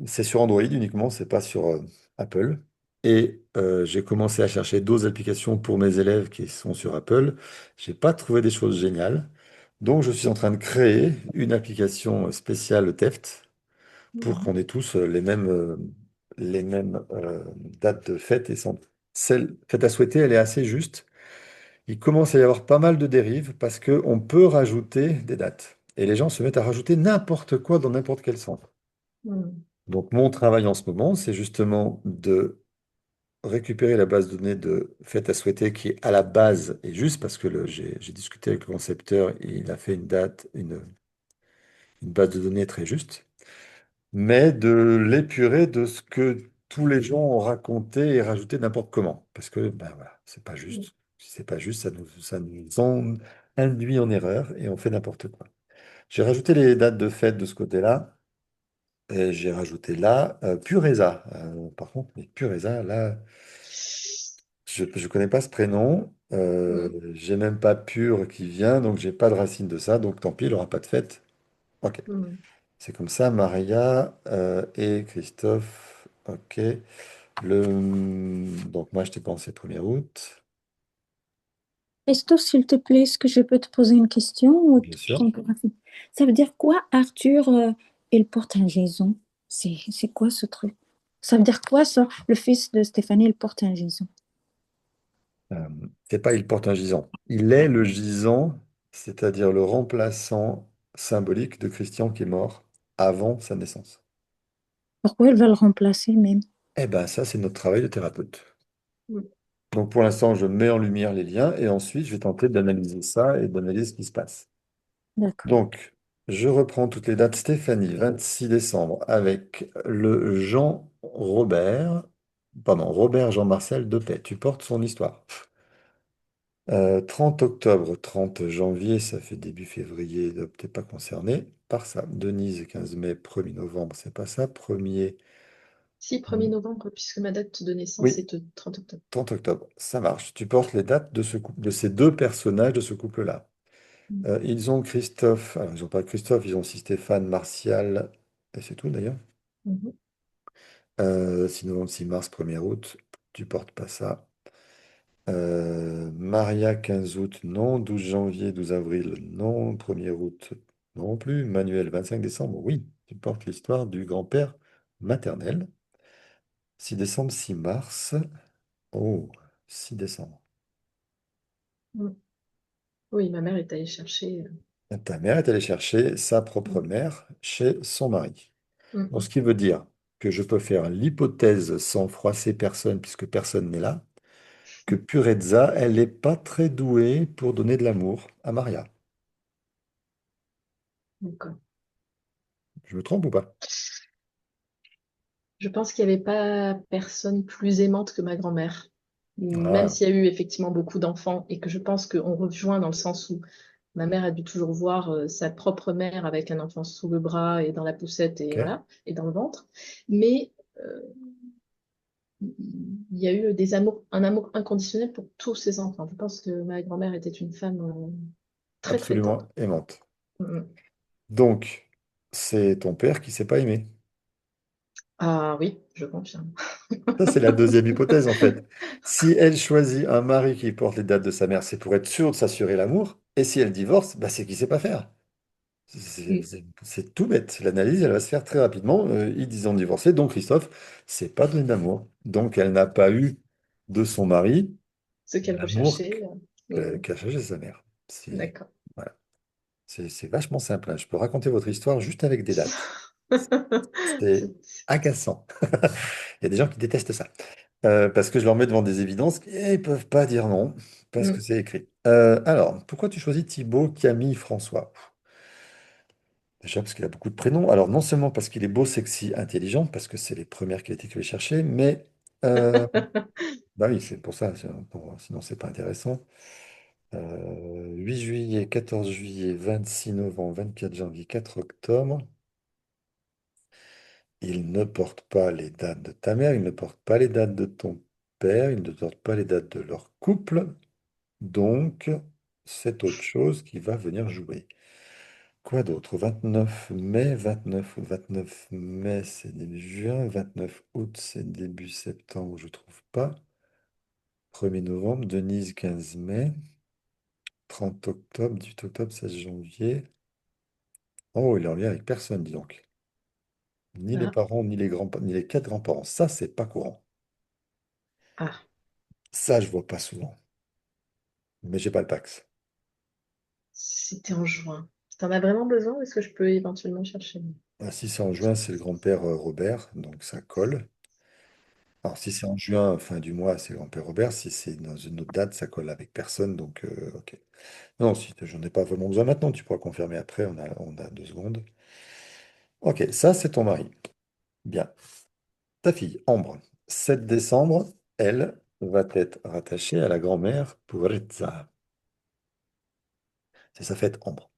C'est sur Android uniquement, c'est pas sur Apple. Et j'ai commencé à chercher d'autres applications pour mes élèves qui sont sur Apple. J'ai pas trouvé des choses géniales. Donc je suis en train de créer une application spéciale TEFT pour qu'on Mhm. ait tous les mêmes dates de fête. Et celle fête à souhaiter, elle est assez juste. Il commence à y avoir pas mal de dérives parce qu'on peut rajouter des dates. Et les gens se mettent à rajouter n'importe quoi dans n'importe quel sens. Mhm. Donc mon travail en ce moment, c'est justement de récupérer la base de données de Fête à souhaiter qui à la base est juste parce que j'ai discuté avec le concepteur et il a fait une date, une base de données très juste, mais de l'épurer de ce que tous les gens ont raconté et rajouté n'importe comment. Parce que ben voilà, c'est pas juste. Si c'est pas juste, ça nous induit en erreur et on fait n'importe quoi. J'ai rajouté les dates de fête de ce côté-là. Et j'ai rajouté là Pureza. Par contre, mais Pureza, là, je ne connais pas ce prénom. Mm, J'ai même pas Pur qui vient, donc j'ai pas de racine de ça. Donc tant pis, il n'aura pas de fête. Ok. mm. C'est comme ça, Maria et Christophe. Ok. Donc moi, je t'ai pensé 1er août, Est-ce s'il te plaît, est-ce que je peux te poser une question ou bien sûr. on pourra faire- Ça veut dire quoi, Arthur, il porte un Jason? C'est quoi ce truc? Ça veut dire quoi, ça? Le fils de Stéphanie, il porte un Jason. Euh, c'est pas il porte un gisant. Il est le gisant, c'est-à-dire le remplaçant symbolique de Christian qui est mort avant sa naissance. Pourquoi il va le remplacer même? Eh ben ça, c'est notre travail de thérapeute. Mm. Donc pour l'instant, je mets en lumière les liens et ensuite, je vais tenter d'analyser ça et d'analyser ce qui se passe. D'accord. Donc, je reprends toutes les dates. Stéphanie, 26 décembre, avec le Jean Robert, pardon, Robert Jean-Marcel Depay. Tu portes son histoire. 30 octobre, 30 janvier, ça fait début février, donc t'es pas concerné par ça. Denise, 15 mai, 1er novembre, c'est pas ça. 1er, Si, 1er novembre, puisque ma date de naissance oui, est le 30 octobre. 30 octobre, ça marche. Tu portes les dates de ce couple, de ces deux personnages de ce couple-là. Mm. Ils ont Christophe, alors ils n'ont pas Christophe, ils ont aussi Stéphane, Martial, et c'est tout d'ailleurs. Mhm. 6 novembre, 6 mars, 1er août, tu portes pas ça. Maria, 15 août, non. 12 janvier, 12 avril, non. 1er août, non plus. Manuel, 25 décembre, oui. Tu portes l'histoire du grand-père maternel. 6 décembre, 6 mars. Oh, 6 décembre. Mm. Oui, ma mère est allée chercher. Ta mère est allée chercher sa propre Mm, mère chez son mari. mm, Donc, mm. ce qui veut dire que je peux faire l'hypothèse sans froisser personne, puisque personne n'est là, que Purezza, elle n'est pas très douée pour donner de l'amour à Maria. D'accord. Je me trompe ou pas? Je pense qu'il n'y avait pas personne plus aimante que ma grand-mère. Même Ah, s'il y a eu effectivement beaucoup d'enfants et que je pense qu'on rejoint dans le sens où ma mère a dû toujours voir sa propre mère avec un enfant sous le bras et dans la poussette et ok. voilà, et dans le ventre. Mais euh, il y a eu un amour inconditionnel pour tous ses enfants. Je pense que ma grand-mère était une femme très très tendre. Absolument aimante. Mm. Donc, c'est ton père qui s'est pas aimé. Ah oui, je confirme. Ça, c'est la deuxième hypothèse, en fait. Si elle choisit un mari qui porte les dates de sa mère, c'est pour être sûr de s'assurer l'amour. Et si elle divorce, bah, c'est qu'il sait pas faire. C'est Mm. c'est tout bête. L'analyse, elle va se faire très rapidement. Ils ont divorcé, donc Christophe, c'est pas donné d'amour. Donc, elle n'a pas eu de son mari Ce qu'elle l'amour recherchait. qu'a cherché sa mère. C'est D'accord. voilà. C'est vachement simple, hein. Je peux raconter votre histoire juste avec des dates. C'est C'est- agaçant. Il y a des gens qui détestent ça. Parce que je leur mets devant des évidences et ils peuvent pas dire non, parce que Mm. c'est écrit. Alors, pourquoi tu choisis Thibaut, Camille, François? Déjà parce qu'il a beaucoup de prénoms. Alors, non seulement parce qu'il est beau, sexy, intelligent, parce que c'est les premières qualités que je vais chercher, mais bah oui, c'est pour ça, sinon c'est pas intéressant. 8 juillet, 14 juillet, 26 novembre, 24 janvier, 4 octobre. Il ne porte pas les dates de ta mère, il ne porte pas les dates de ton père, il ne porte pas les dates de leur couple. Donc, c'est autre chose qui va venir jouer. Quoi d'autre? 29 mai, 29 mai, c'est début juin. 29 août, c'est début septembre, je trouve pas. 1er novembre, Denise, 15 mai. 30 octobre, 18 octobre, 16 janvier. Oh, il est en lien avec personne, dis donc. Ni les Ah, parents, ni les grands, ni les quatre grands-parents. Ça, c'est pas courant. ah, Ça, je vois pas souvent. Mais j'ai pas le Pax. c'était en juin. T'en as vraiment besoin ou est-ce que je peux éventuellement chercher? Ah, si c'est en juin, c'est le grand-père Robert, donc ça colle. Alors, si c'est en juin, fin du mois, c'est grand-père Robert. Si c'est dans une autre date, ça colle avec personne. Donc, ok. Non, si j'en ai pas vraiment besoin maintenant, tu pourras confirmer après. On a 2 secondes. Ok, ça, c'est ton mari. Bien. Ta fille, Ambre, 7 décembre, elle va être rattachée à la grand-mère Puerza. C'est sa fête, Ambre.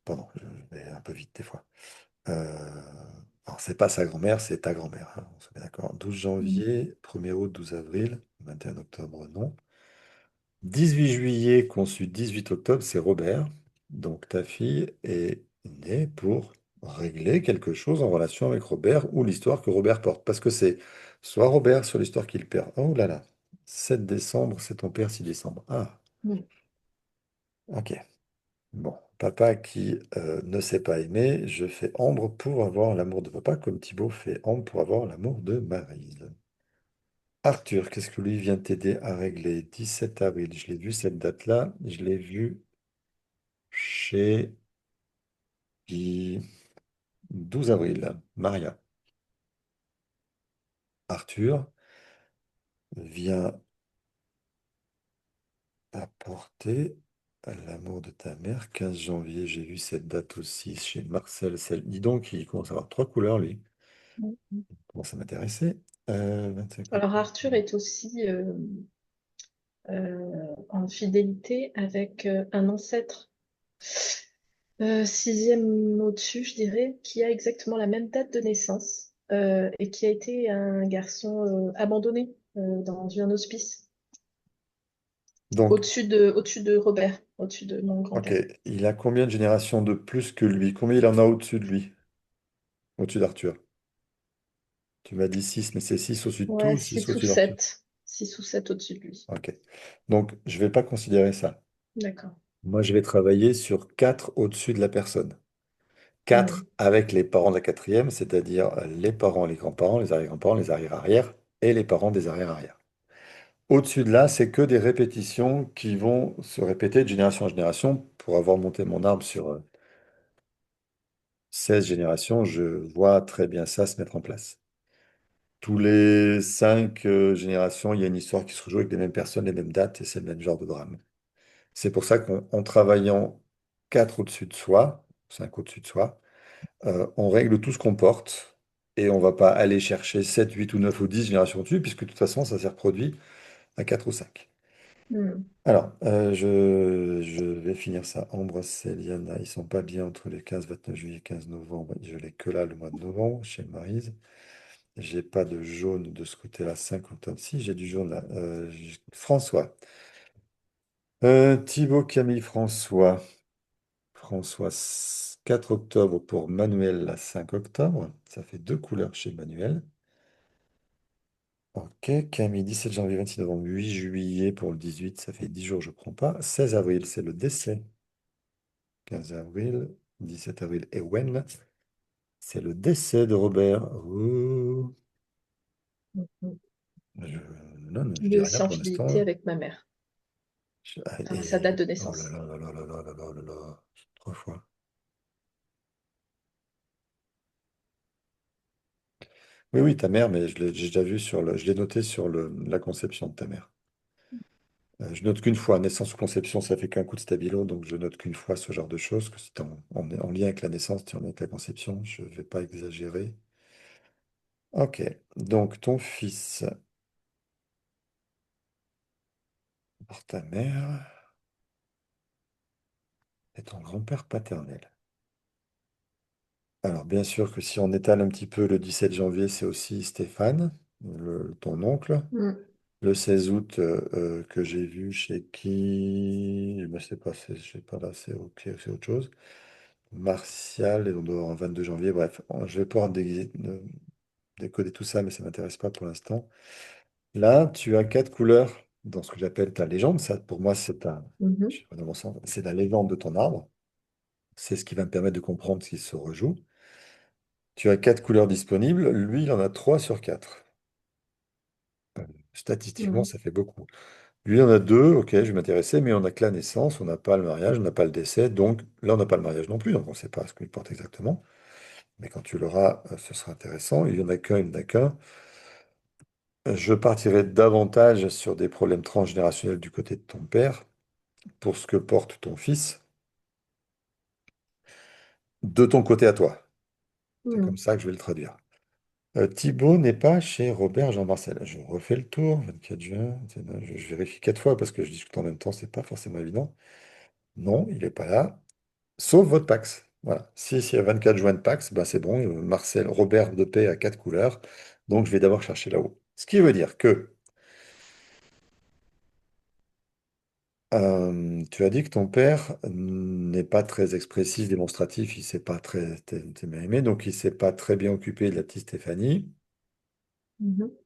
Pardon, je vais un peu vite des fois. Euh, alors, c'est pas sa grand-mère, c'est ta grand-mère, hein, on se met d'accord. 12 Mm. janvier, 1er août, 12 avril, 21 octobre, non. 18 juillet, conçu 18 octobre, c'est Robert. Donc ta fille est née pour régler quelque chose en relation avec Robert ou l'histoire que Robert porte. Parce que c'est soit Robert sur l'histoire qu'il perd. Oh là là, 7 décembre, c'est ton père 6 décembre. Ah, Mm. ok. Bon, papa qui ne sait pas aimer, je fais Ambre pour avoir l'amour de papa, comme Thibaut fait Ambre pour avoir l'amour de Maryse. Arthur, qu'est-ce que lui vient t'aider à régler? 17 avril, je l'ai vu cette date-là, je l'ai vu chez Guy. 12 avril, Maria. Arthur vient apporter l'amour de ta mère. 15 janvier, j'ai vu cette date aussi chez Marcel. Dis donc, il commence à avoir 3 couleurs, lui. Mm. Commence à m'intéresser. 25 Alors octobre. Arthur est aussi en fidélité avec un ancêtre 6e au-dessus, je dirais, qui a exactement la même date de naissance et qui a été un garçon abandonné dans un hospice, Donc, au-dessus de Robert, au-dessus de mon ok, grand-père. il a combien de générations de plus que lui? Combien il en a au-dessus de lui? Au-dessus d'Arthur? Tu m'as dit 6, mais c'est 6 au-dessus de tout Ouais, ou 6 6 ou au-dessus d'Arthur? 7. 6 ou 7 au-dessus de lui. Ok. Donc, je ne vais pas considérer ça. D'accord. Moi, je vais travailler sur 4 au-dessus de la personne. 4 Mm. avec les parents de la quatrième, c'est-à-dire les parents, les grands-parents, les arrière-grands-parents, les arrière-arrière et les parents des arrière-arrière. Au-dessus de là, c'est que des répétitions qui vont se répéter de génération en génération. Pour avoir monté mon arbre sur 16 générations, je vois très bien ça se mettre en place. Tous les 5 générations, il y a une histoire qui se rejoue avec les mêmes personnes, les mêmes dates, et c'est le même genre de drame. C'est pour ça qu'en travaillant 4 au-dessus de soi, 5 au-dessus de soi, on règle tout ce qu'on porte et on va pas aller chercher 7, 8 ou 9 ou 10 générations dessus, puisque de toute façon, ça s'est reproduit à 4 ou 5. Mm. Alors, je vais finir ça. Ambre, Céliana, ils sont pas bien entre les 15, 29 juillet et 15 novembre. Je l'ai que là le mois de novembre chez Maryse. J'ai pas de jaune de ce côté-là, 5 octobre. Si, j'ai du jaune là. François. Thibaut, Camille, François. François, 4 octobre pour Manuel, là, 5 octobre. Ça fait 2 couleurs chez Manuel. Ok, Camille, 17 janvier, 26 novembre, 8 juillet pour le 18, ça fait 10 jours, je prends pas. 16 avril, c'est le décès. 15 avril, 17 avril, Ewen, c'est le décès de Robert. Ouh. Mm. Je, non, non, je Il dis est rien aussi en pour fidélité l'instant. avec ma mère. Enfin, sa date Et, de oh là naissance. là là là là là là là là là, 3 fois. Oui, oui, ta mère, mais j'ai déjà vu je l'ai noté sur la conception de ta mère. Je note qu'une fois, naissance ou conception, ça fait qu'un coup de stabilo, donc je note qu'une fois ce genre de choses, que si tu en lien avec la naissance, tu es en lien avec la conception, je ne vais pas exagérer. Ok, donc ton fils par ta mère et ton grand-père paternel. Alors bien sûr que si on étale un petit peu, le 17 janvier, c'est aussi Stéphane, ton oncle. Mm. Le 16 août, que j'ai vu chez qui? Je ne sais pas, je sais pas là, c'est ok, c'est autre chose. Martial, et on doit avoir un 22 janvier. Bref, je vais pouvoir décoder tout ça, mais ça ne m'intéresse pas pour l'instant. Là, tu as 4 couleurs dans ce que j'appelle ta légende. Ça, pour moi, je Mhm. sais pas dans mon sens, c'est la légende de ton arbre. C'est ce qui va me permettre de comprendre ce qui se rejoue. Tu as 4 couleurs disponibles. Lui, il en a 3 sur 4. Statistiquement, Mm. ça fait beaucoup. Lui, il en a 2, ok, je vais m'intéresser, mais on n'a que la naissance, on n'a pas le mariage, on n'a pas le décès, donc là, on n'a pas le mariage non plus, donc on ne sait pas ce qu'il porte exactement. Mais quand tu l'auras, ce sera intéressant. Il y en a qu'un, il n'y en a qu'un. Je partirais davantage sur des problèmes transgénérationnels du côté de ton père, pour ce que porte ton fils, de ton côté à toi. C'est comme Mhm. ça que je vais le traduire. Thibaut n'est pas chez Robert Jean-Marcel. Je refais le tour, 24 juin. Je vérifie 4 fois parce que je discute en même temps, c'est pas forcément évident. Non, il n'est pas là. Sauf votre Pax. Voilà. Si, s'il y a 24 juin de Pax, ben c'est bon. Marcel, Robert de paix à 4 couleurs. Donc je vais d'abord chercher là-haut. Ce qui veut dire que tu as dit que ton père n'est pas très expressif, démonstratif, il ne s'est pas très t'es bien aimé, donc il ne s'est pas très bien occupé de la petite Stéphanie. Mhm.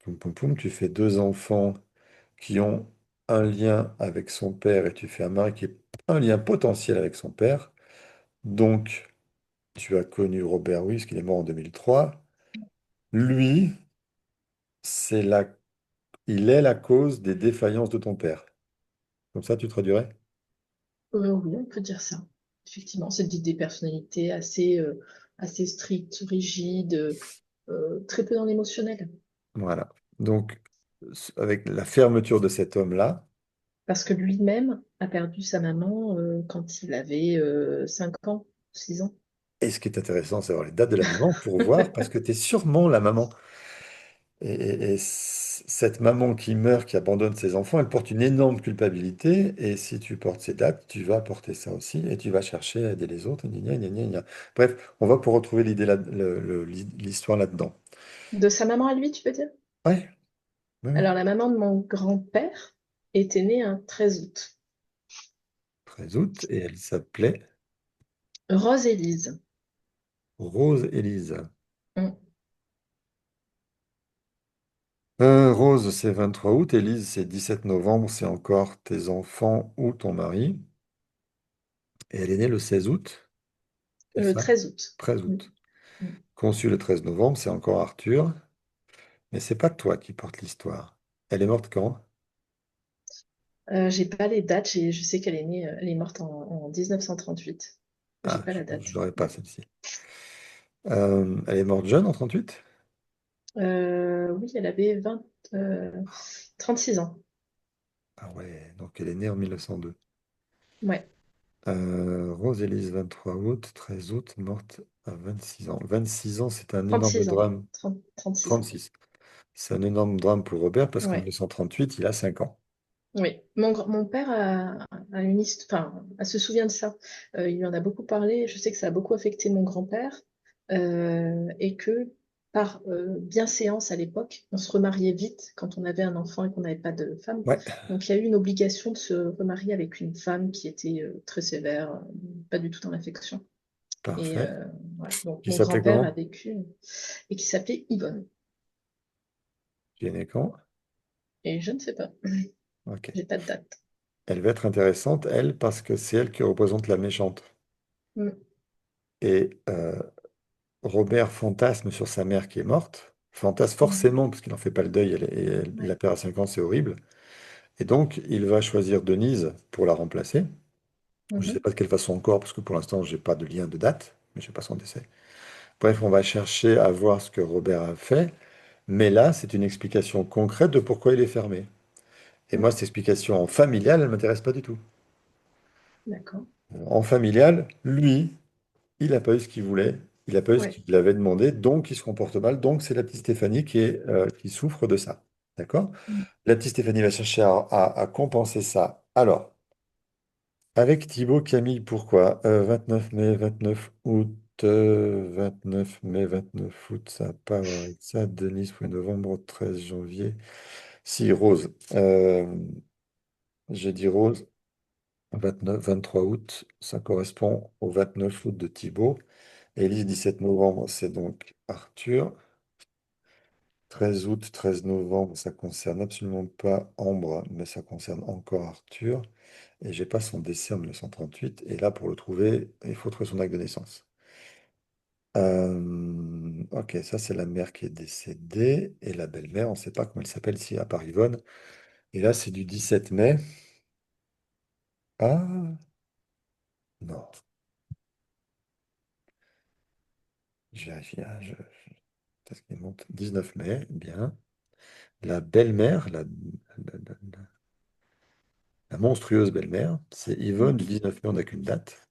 Poum, poum, poum, tu fais 2 enfants qui ont un lien avec son père et tu fais un mari qui a un lien potentiel avec son père. Donc, tu as connu Robert, oui, parce qu'il est mort en 2003. Lui, c'est la, il est la cause des défaillances de ton père. Comme ça, tu traduirais? Oui, on peut dire ça. Effectivement, c'est des personnalités assez strictes, rigides, très peu dans l'émotionnel. Voilà. Donc, avec la fermeture de cet homme-là, Parce que lui-même a perdu sa maman quand il avait 5 ans, 6 ans. et ce qui est intéressant, c'est avoir les dates de la maman pour voir, parce que tu es sûrement la maman. Cette maman qui meurt, qui abandonne ses enfants, elle porte une énorme culpabilité. Et si tu portes ces dates, tu vas porter ça aussi. Et tu vas chercher à aider les autres. Gna, gna, gna, gna, gna. Bref, on va pour retrouver l'idée l'histoire là-dedans. De sa maman à lui, tu peux dire? Ouais, ouais, ouais. Alors, la maman de mon grand-père était née un 13 août. 13 août. Et elle s'appelait Rose Élise. Rose Élise. Mm. Rose, c'est 23 août. Élise, c'est 17 novembre. C'est encore tes enfants ou ton mari. Et elle est née le 16 août. C'est ça? 13 août. 13 Mm. août. Mm. Conçu le 13 novembre, c'est encore Arthur. Mais c'est pas toi qui porte l'histoire. Elle est morte quand? J'ai pas les dates, je sais qu'elle est née, elle est morte en 1938. J'ai Ah, pas la je date. l'aurais pas celle-ci. Elle est morte jeune en 38. Oui, elle avait euh, 6 ans. Ah ouais, donc elle est née en 1902. Ouais, Rose Élise, 23 août, 13 août, morte à 26 ans. 26 ans, c'est un énorme 36 ans. drame. 36 ans. 36. C'est un énorme drame pour Robert parce qu'en Ouais. 1938, il a 5 ans. Oui, mon père a une histoire, enfin, se souvient de ça. Il lui en a beaucoup parlé. Je sais que ça a beaucoup affecté mon grand-père et que par bienséance à l'époque, on se remariait vite quand on avait un enfant et qu'on n'avait pas de femme. Ouais, Donc il y a eu une obligation de se remarier avec une femme qui était très sévère, pas du tout dans l'affection. Et parfait. voilà. Donc Qui mon s'appelait grand-père a comment? vécu et qui s'appelait Yvonne. Qui est née quand? Et je ne sais pas, Ok. j'ai pas de date. Elle va être intéressante, elle, parce que c'est elle qui représente la méchante. Mm. Et Robert fantasme sur sa mère qui est morte. Fantasme Mhm. forcément, parce qu'il n'en fait pas le deuil, il la Ouais. perd à 5 ans, c'est horrible. Et donc, il va choisir Denise pour la remplacer. Je ne sais Mhm. pas de quelle façon encore, parce que pour l'instant, je n'ai pas de lien de date, mais je sais pas son décès. Bref, on va chercher à voir ce que Robert a fait. Mais là, c'est une explication concrète de pourquoi il est fermé. Et Mm. moi, cette explication en familiale, elle ne m'intéresse pas du tout. D'accord. En familial, lui, il n'a pas eu ce qu'il voulait, il n'a pas eu ce Ouais. qu'il avait demandé, donc il se comporte mal. Donc c'est la petite Stéphanie qui souffre de ça. D'accord? Mm. La petite Stéphanie va chercher à compenser ça. Alors, avec Thibaut, Camille, pourquoi? 29 mai, 29 août, 29 mai, 29 août, ça n'a pas à voir avec ça. Denise, 1er novembre, 13 janvier. Si, Rose. J'ai dit Rose, 29, 23 août, ça correspond au 29 août de Thibaut. Élise, 17 novembre, c'est donc Arthur. 13 août, 13 novembre, ça concerne absolument pas Ambre, mais ça concerne encore Arthur. Et j'ai pas son décès en 1938. Et là, pour le trouver, il faut trouver son acte de naissance. Ok, ça c'est la mère qui est décédée. Et la belle-mère, on ne sait pas comment elle s'appelle, si à part Yvonne. Et là, c'est du 17 mai. Ah, non, je vérifie, hein, Parce qu'il monte 19 mai, bien. La belle-mère, la monstrueuse belle-mère, c'est Yvonne Mm, du 19 mai, on n'a qu'une date.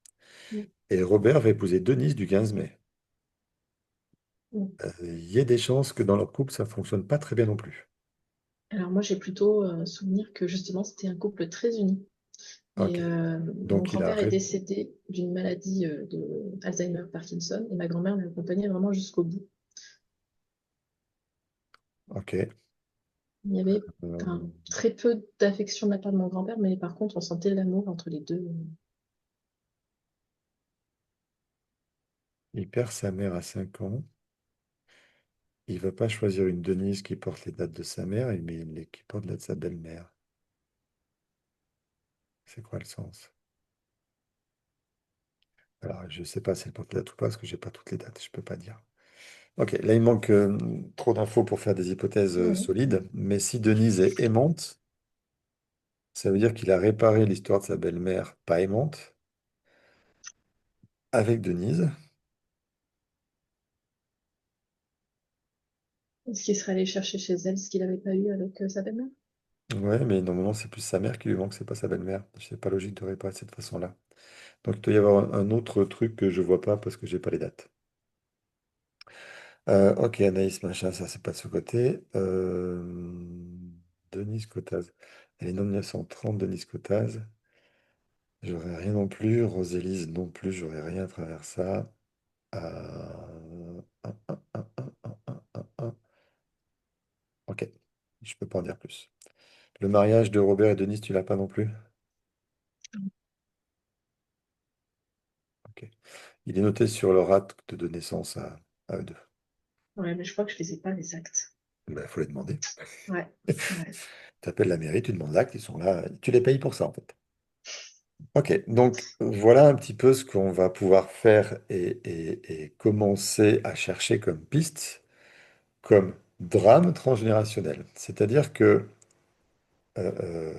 mm, Et Robert va épouser Denise du 15 mai. mm. Il y a des chances que dans leur couple, ça fonctionne pas très bien non plus. Alors moi, j'ai plutôt souvenir que justement, c'était un couple très uni. Et Ok. mon Donc il a... grand-père est décédé d'une maladie de Alzheimer, Parkinson, et ma grand-mère l'a accompagné vraiment jusqu'au bout. Ok. Il y avait Euh, très peu d'affection de la part de mon grand-père, mais par contre, on sentait l'amour entre les deux. il perd sa mère à 5 ans. Il va pas choisir une Denise qui porte les dates de sa mère, mais qui porte la de sa belle-mère. C'est quoi le sens? Alors, je sais pas si elle porte les dates ou pas, parce que j'ai pas toutes les dates, je peux pas dire. Ok, là il manque trop d'infos pour faire des hypothèses Mhm. solides, mais si Denise est aimante, ça veut dire qu'il a réparé l'histoire de sa belle-mère pas aimante avec Denise. Est-ce qu'il serait allé chercher chez elle ce qu'il n'avait pas eu avec sa belle-mère? Ouais, mais normalement c'est plus sa mère qui lui manque, c'est pas sa belle-mère. C'est pas logique de réparer de cette façon-là. Donc il doit y avoir un autre truc que je vois pas parce que j'ai pas les dates. Ok, Anaïs, machin, ça c'est pas de ce côté. Denise Cottaz. Elle est née en 1930, Denise Cottaz. J'aurais rien non plus. Rosélise non plus, j'aurais rien à travers ça. Un, un. Ok, je peux pas en dire plus. Le mariage de Robert et Denise, tu l'as pas non plus? Ok. Il est noté sur leur acte de naissance à eux deux. Ouais, mais je crois que je les ai pas, les actes. Il faut les demander. Ouais, ouais. Tu appelles la mairie, tu demandes l'acte, ils sont là, tu les payes pour ça en fait. Ok, donc voilà un petit peu ce qu'on va pouvoir faire et commencer à chercher comme piste, comme drame transgénérationnel. C'est-à-dire que euh, euh,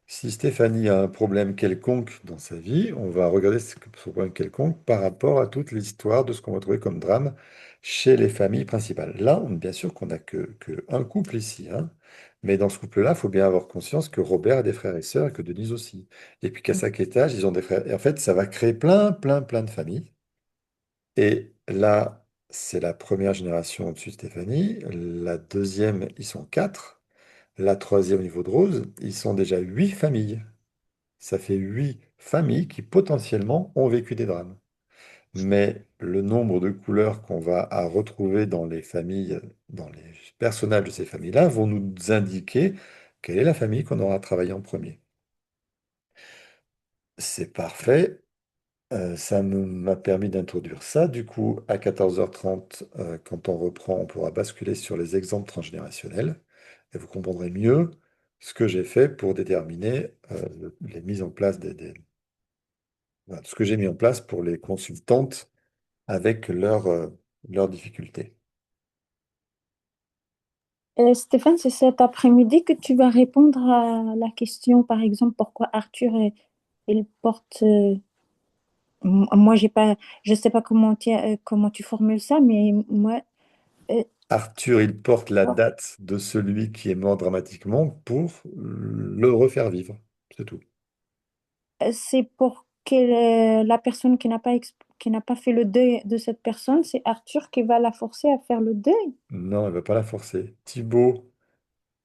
si Stéphanie a un problème quelconque dans sa vie, on va regarder ce problème quelconque par rapport à toute l'histoire de ce qu'on va trouver comme drame chez les familles principales. Là, on est bien sûr qu'on n'a que un couple ici, hein. Mais dans ce couple-là, il faut bien avoir conscience que Robert a des frères et sœurs et que Denise aussi. Et puis qu'à Mm. chaque étage, ils ont des frères. Et en fait, ça va créer plein, plein, plein de familles. Et là, c'est la première génération au-dessus de Stéphanie. La deuxième, ils sont quatre. La troisième, au niveau de Rose, ils sont déjà huit familles. Ça fait huit familles qui potentiellement ont vécu des drames. Mais le nombre de couleurs qu'on va à retrouver dans les familles, dans les personnages de ces familles-là, vont nous indiquer quelle est la famille qu'on aura travaillé en premier. C'est parfait. Ça m'a permis d'introduire ça. Du coup, à 14h30, quand on reprend, on pourra basculer sur les exemples transgénérationnels et vous comprendrez mieux ce que j'ai fait pour déterminer les mises en place voilà, ce que j'ai mis en place pour les consultantes avec leurs difficultés. Stéphane, c'est cet après-midi que tu vas répondre à la question, par exemple, pourquoi Arthur il porte. Moi, j'ai pas, je sais pas comment tu formules ça, mais moi, euh, Arthur, il porte la date de celui qui est mort dramatiquement pour le refaire vivre. C'est tout. c'est pour que la personne qui n'a pas fait le deuil de cette personne, c'est Arthur qui va la forcer à faire le deuil. Non, elle ne va pas la forcer. Thibaut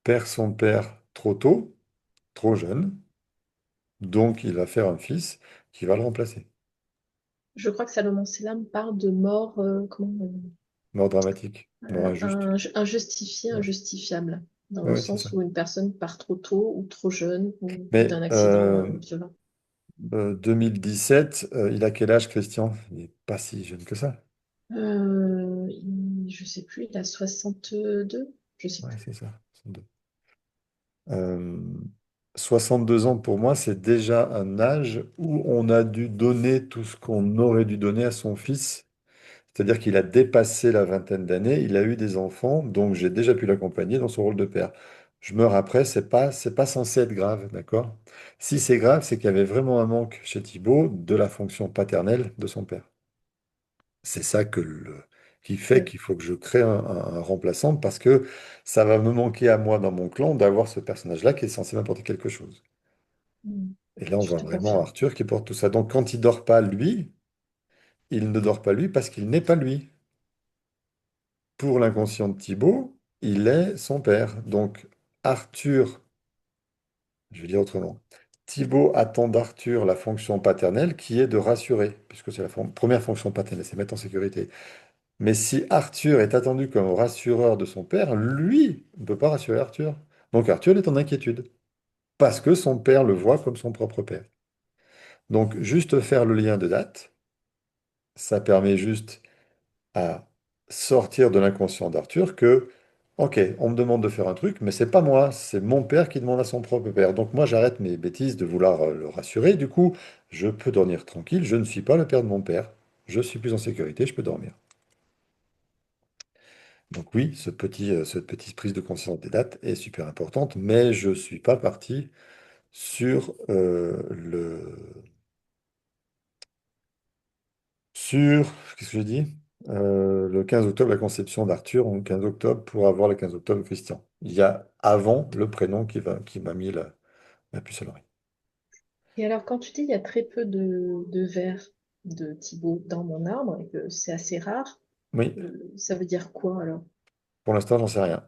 perd son père trop tôt, trop jeune, donc il va faire un fils qui va le remplacer. Je crois que Salomon Selam parle de mort, Mort dramatique, mort injuste. injustifié, Ouais, injustifiable, dans le ouais, c'est ça. sens où une personne part trop tôt ou trop jeune ou d'un Mais accident violent. 2017, il a quel âge, Christian? Il n'est pas si jeune que ça. Je sais plus, il a 62, je sais Ouais, plus. c'est ça. 62. Euh, 62 ans pour moi, c'est déjà un âge où on a dû donner tout ce qu'on aurait dû donner à son fils. C'est-à-dire qu'il a dépassé la vingtaine d'années, il a eu des enfants, donc j'ai déjà pu l'accompagner dans son rôle de père. Je meurs après, c'est pas censé être grave, d'accord? Si c'est grave, c'est qu'il y avait vraiment un manque chez Thibaut de la fonction paternelle de son père. C'est ça qui fait qu'il faut que je crée un remplaçant parce que ça va me manquer à moi dans mon clan d'avoir ce personnage-là qui est censé m'apporter quelque chose. Mm. Et là, on Je voit te vraiment confirme. Arthur qui porte tout ça. Donc, quand il dort pas, lui, il ne dort pas lui parce qu'il n'est pas lui. Pour l'inconscient de Thibaut, il est son père. Donc, Arthur, je vais dire autrement, Thibaut attend d'Arthur la fonction paternelle qui est de rassurer, puisque c'est la première fonction paternelle, c'est mettre en sécurité. Mais si Arthur est attendu comme rassureur de son père, lui ne peut pas rassurer Arthur. Donc Arthur est en inquiétude, parce que son père le voit comme son propre père. Donc juste faire le lien de date, ça permet juste à sortir de l'inconscient d'Arthur que, ok, on me demande de faire un truc, mais c'est pas moi, c'est mon père qui demande à son propre père. Donc moi j'arrête mes bêtises de vouloir le rassurer, du coup je peux dormir tranquille, je ne suis pas le père de mon père, je suis plus en sécurité, je peux dormir. Donc oui, cette petite prise de conscience des dates est super importante, mais je ne suis pas parti sur sur, qu'est-ce que je dis? Le 15 octobre, la conception d'Arthur, ou le 15 octobre pour avoir le 15 octobre Christian. Il y a avant le prénom qui m'a mis la puce à l'oreille. Et alors, quand tu dis il y a très peu de vers de Thibaut dans mon arbre et que c'est assez rare, Oui, ça veut dire quoi alors? pour l'instant, j'en sais rien.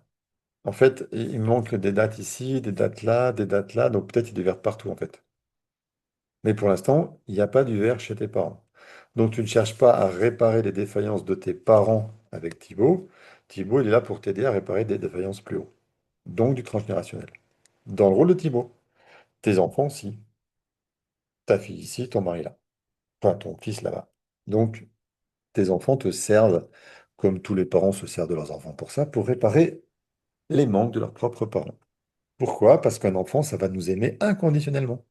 En fait, il me manque des dates ici, des dates là, donc peut-être il y a des vers partout en fait. Mais pour l'instant, il n'y a pas du verre chez tes parents. Donc tu ne cherches pas à réparer les défaillances de tes parents avec Thibaut. Thibaut, il est là pour t'aider à réparer des défaillances plus haut. Donc du transgénérationnel. Dans le rôle de Thibaut. Tes enfants aussi. Ta fille ici, ton mari là. Enfin, ton fils là-bas. Donc tes enfants te servent, comme tous les parents se servent de leurs enfants pour ça, pour réparer les manques de leurs propres parents. Pourquoi? Parce qu'un enfant, ça va nous aimer inconditionnellement.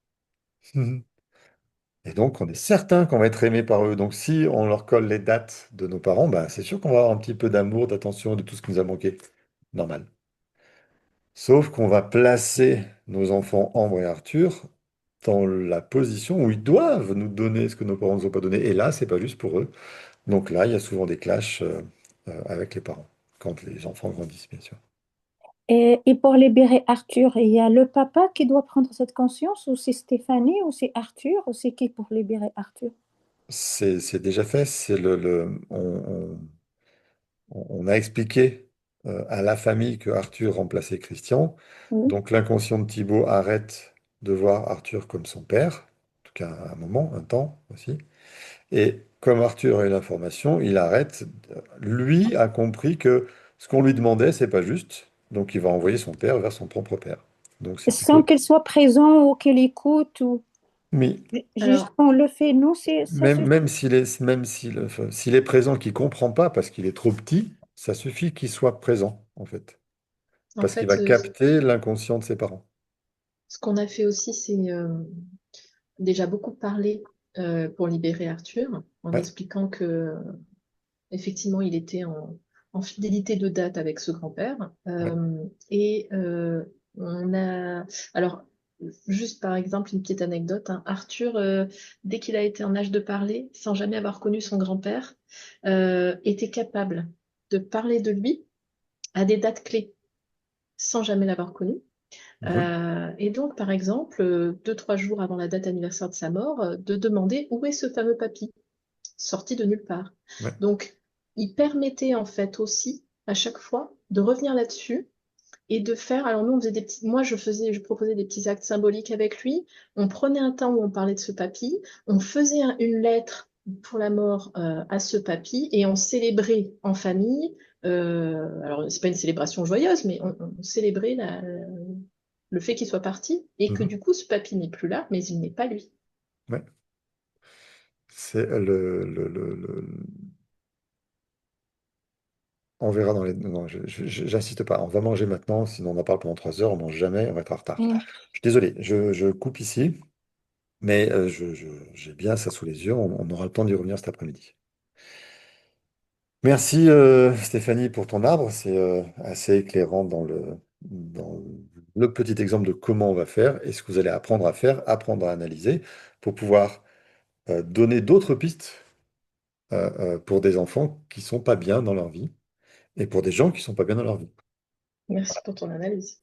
Et donc, on est certain qu'on va être aimé par eux. Donc, si on leur colle les dates de nos parents, bah, c'est sûr qu'on va avoir un petit peu d'amour, d'attention, de tout ce qui nous a manqué. Normal. Sauf qu'on va placer nos enfants Ambre et Arthur dans la position où ils doivent nous donner ce que nos parents ne nous ont pas donné. Et là, c'est pas juste pour eux. Donc là, il y a souvent des clashs avec les parents, quand les enfants grandissent, bien sûr. Et pour libérer Arthur, il y a le papa qui doit prendre cette conscience, ou c'est Stéphanie, ou c'est Arthur, ou c'est qui pour libérer Arthur? C'est déjà fait. On a expliqué à la famille que Arthur remplaçait Christian. Oui. Donc l'inconscient de Thibaut arrête de voir Arthur comme son père, en tout cas un moment, un temps aussi. Et comme Arthur a eu l'information, il arrête. Lui a compris que ce qu'on lui demandait, c'est pas juste. Donc il va envoyer son père vers son propre père. Donc c'est Sans plutôt. qu'il soit présent ou qu'il écoute, ou Mais juste Alors, on le fait, nous, ça même, suffit. s'il est présent, qu'il comprend pas parce qu'il est trop petit, ça suffit qu'il soit présent, en fait. en Parce qu'il fait, va capter l'inconscient de ses parents. ce qu'on a fait aussi, c'est déjà beaucoup parler pour libérer Arthur, en Ouais, expliquant que effectivement, il était en fidélité de date avec ce grand-père. ouais. Et on a... Alors, juste par exemple, une petite anecdote, hein. Arthur, dès qu'il a été en âge de parler, sans jamais avoir connu son grand-père, était capable de parler de lui à des dates clés, sans jamais l'avoir connu. Mhm, Et donc, par exemple, 2, 3 jours avant la date anniversaire de sa mort, de demander où est ce fameux papy, sorti de nulle part. ouais. Donc, il permettait en fait aussi, à chaque fois, de revenir là-dessus et de faire. Alors, nous, on faisait des petits. Moi, je proposais des petits actes symboliques avec lui. On prenait un temps où on parlait de ce papy. On faisait une lettre pour la mort à ce papy et on célébrait en famille. Alors, c'est pas une célébration joyeuse, mais on célébrait le fait qu'il soit parti et que Mhm, du coup, ce papy n'est plus là, mais il n'est pas lui. ouais. C'est On verra dans les. Non, j'insiste pas. On va manger maintenant, sinon on en parle pendant 3 heures, on mange jamais, on va être en retard. Mm. Je suis désolé, je coupe ici, mais j'ai bien ça sous les yeux, on aura le temps d'y revenir cet après-midi. Merci Stéphanie pour ton arbre, c'est assez éclairant dans le petit exemple de comment on va faire et ce que vous allez apprendre à faire, apprendre à analyser pour pouvoir donner d'autres pistes pour des enfants qui sont pas bien dans leur vie et pour des gens qui sont pas bien dans leur vie. Merci pour ton analyse.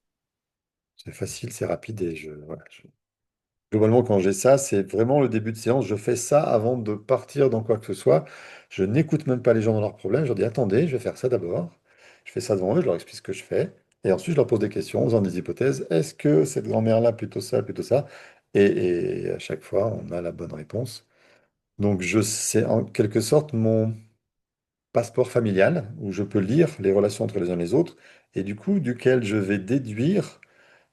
C'est facile, c'est rapide et voilà, globalement, quand j'ai ça, c'est vraiment le début de séance. Je fais ça avant de partir dans quoi que ce soit. Je n'écoute même pas les gens dans leurs problèmes. Je leur dis, attendez, je vais faire ça d'abord. Je fais ça devant eux, je leur explique ce que je fais. Et ensuite, je leur pose des questions en faisant des hypothèses. Est-ce que cette grand-mère-là, plutôt ça, plutôt ça? Et à chaque fois, on a la bonne réponse. Donc, c'est en quelque sorte mon passeport familial où je peux lire les relations entre les uns et les autres et du coup, duquel je vais déduire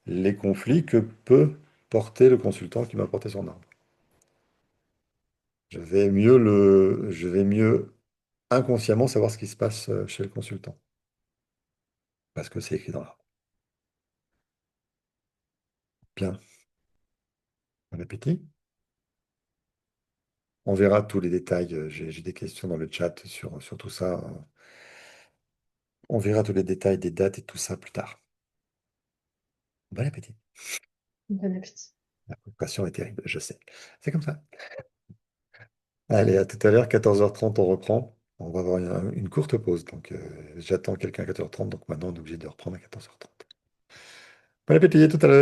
les conflits que peut porter le consultant qui m'a porté son arme. Je vais mieux inconsciemment savoir ce qui se passe chez le consultant, parce que c'est écrit dans l'arbre. Bien, bon appétit. On verra tous les détails. J'ai des questions dans le chat sur tout ça. On verra tous les détails des dates et tout ça plus tard. Bon appétit. Bon appétit. La préparation est terrible, je sais. C'est comme ça. Allez, à tout à l'heure, 14h30, on reprend. On va avoir une courte pause. Donc, j'attends quelqu'un à 14h30. Donc, maintenant, on est obligé de reprendre à 14h30. Bon appétit, à tout à l'heure.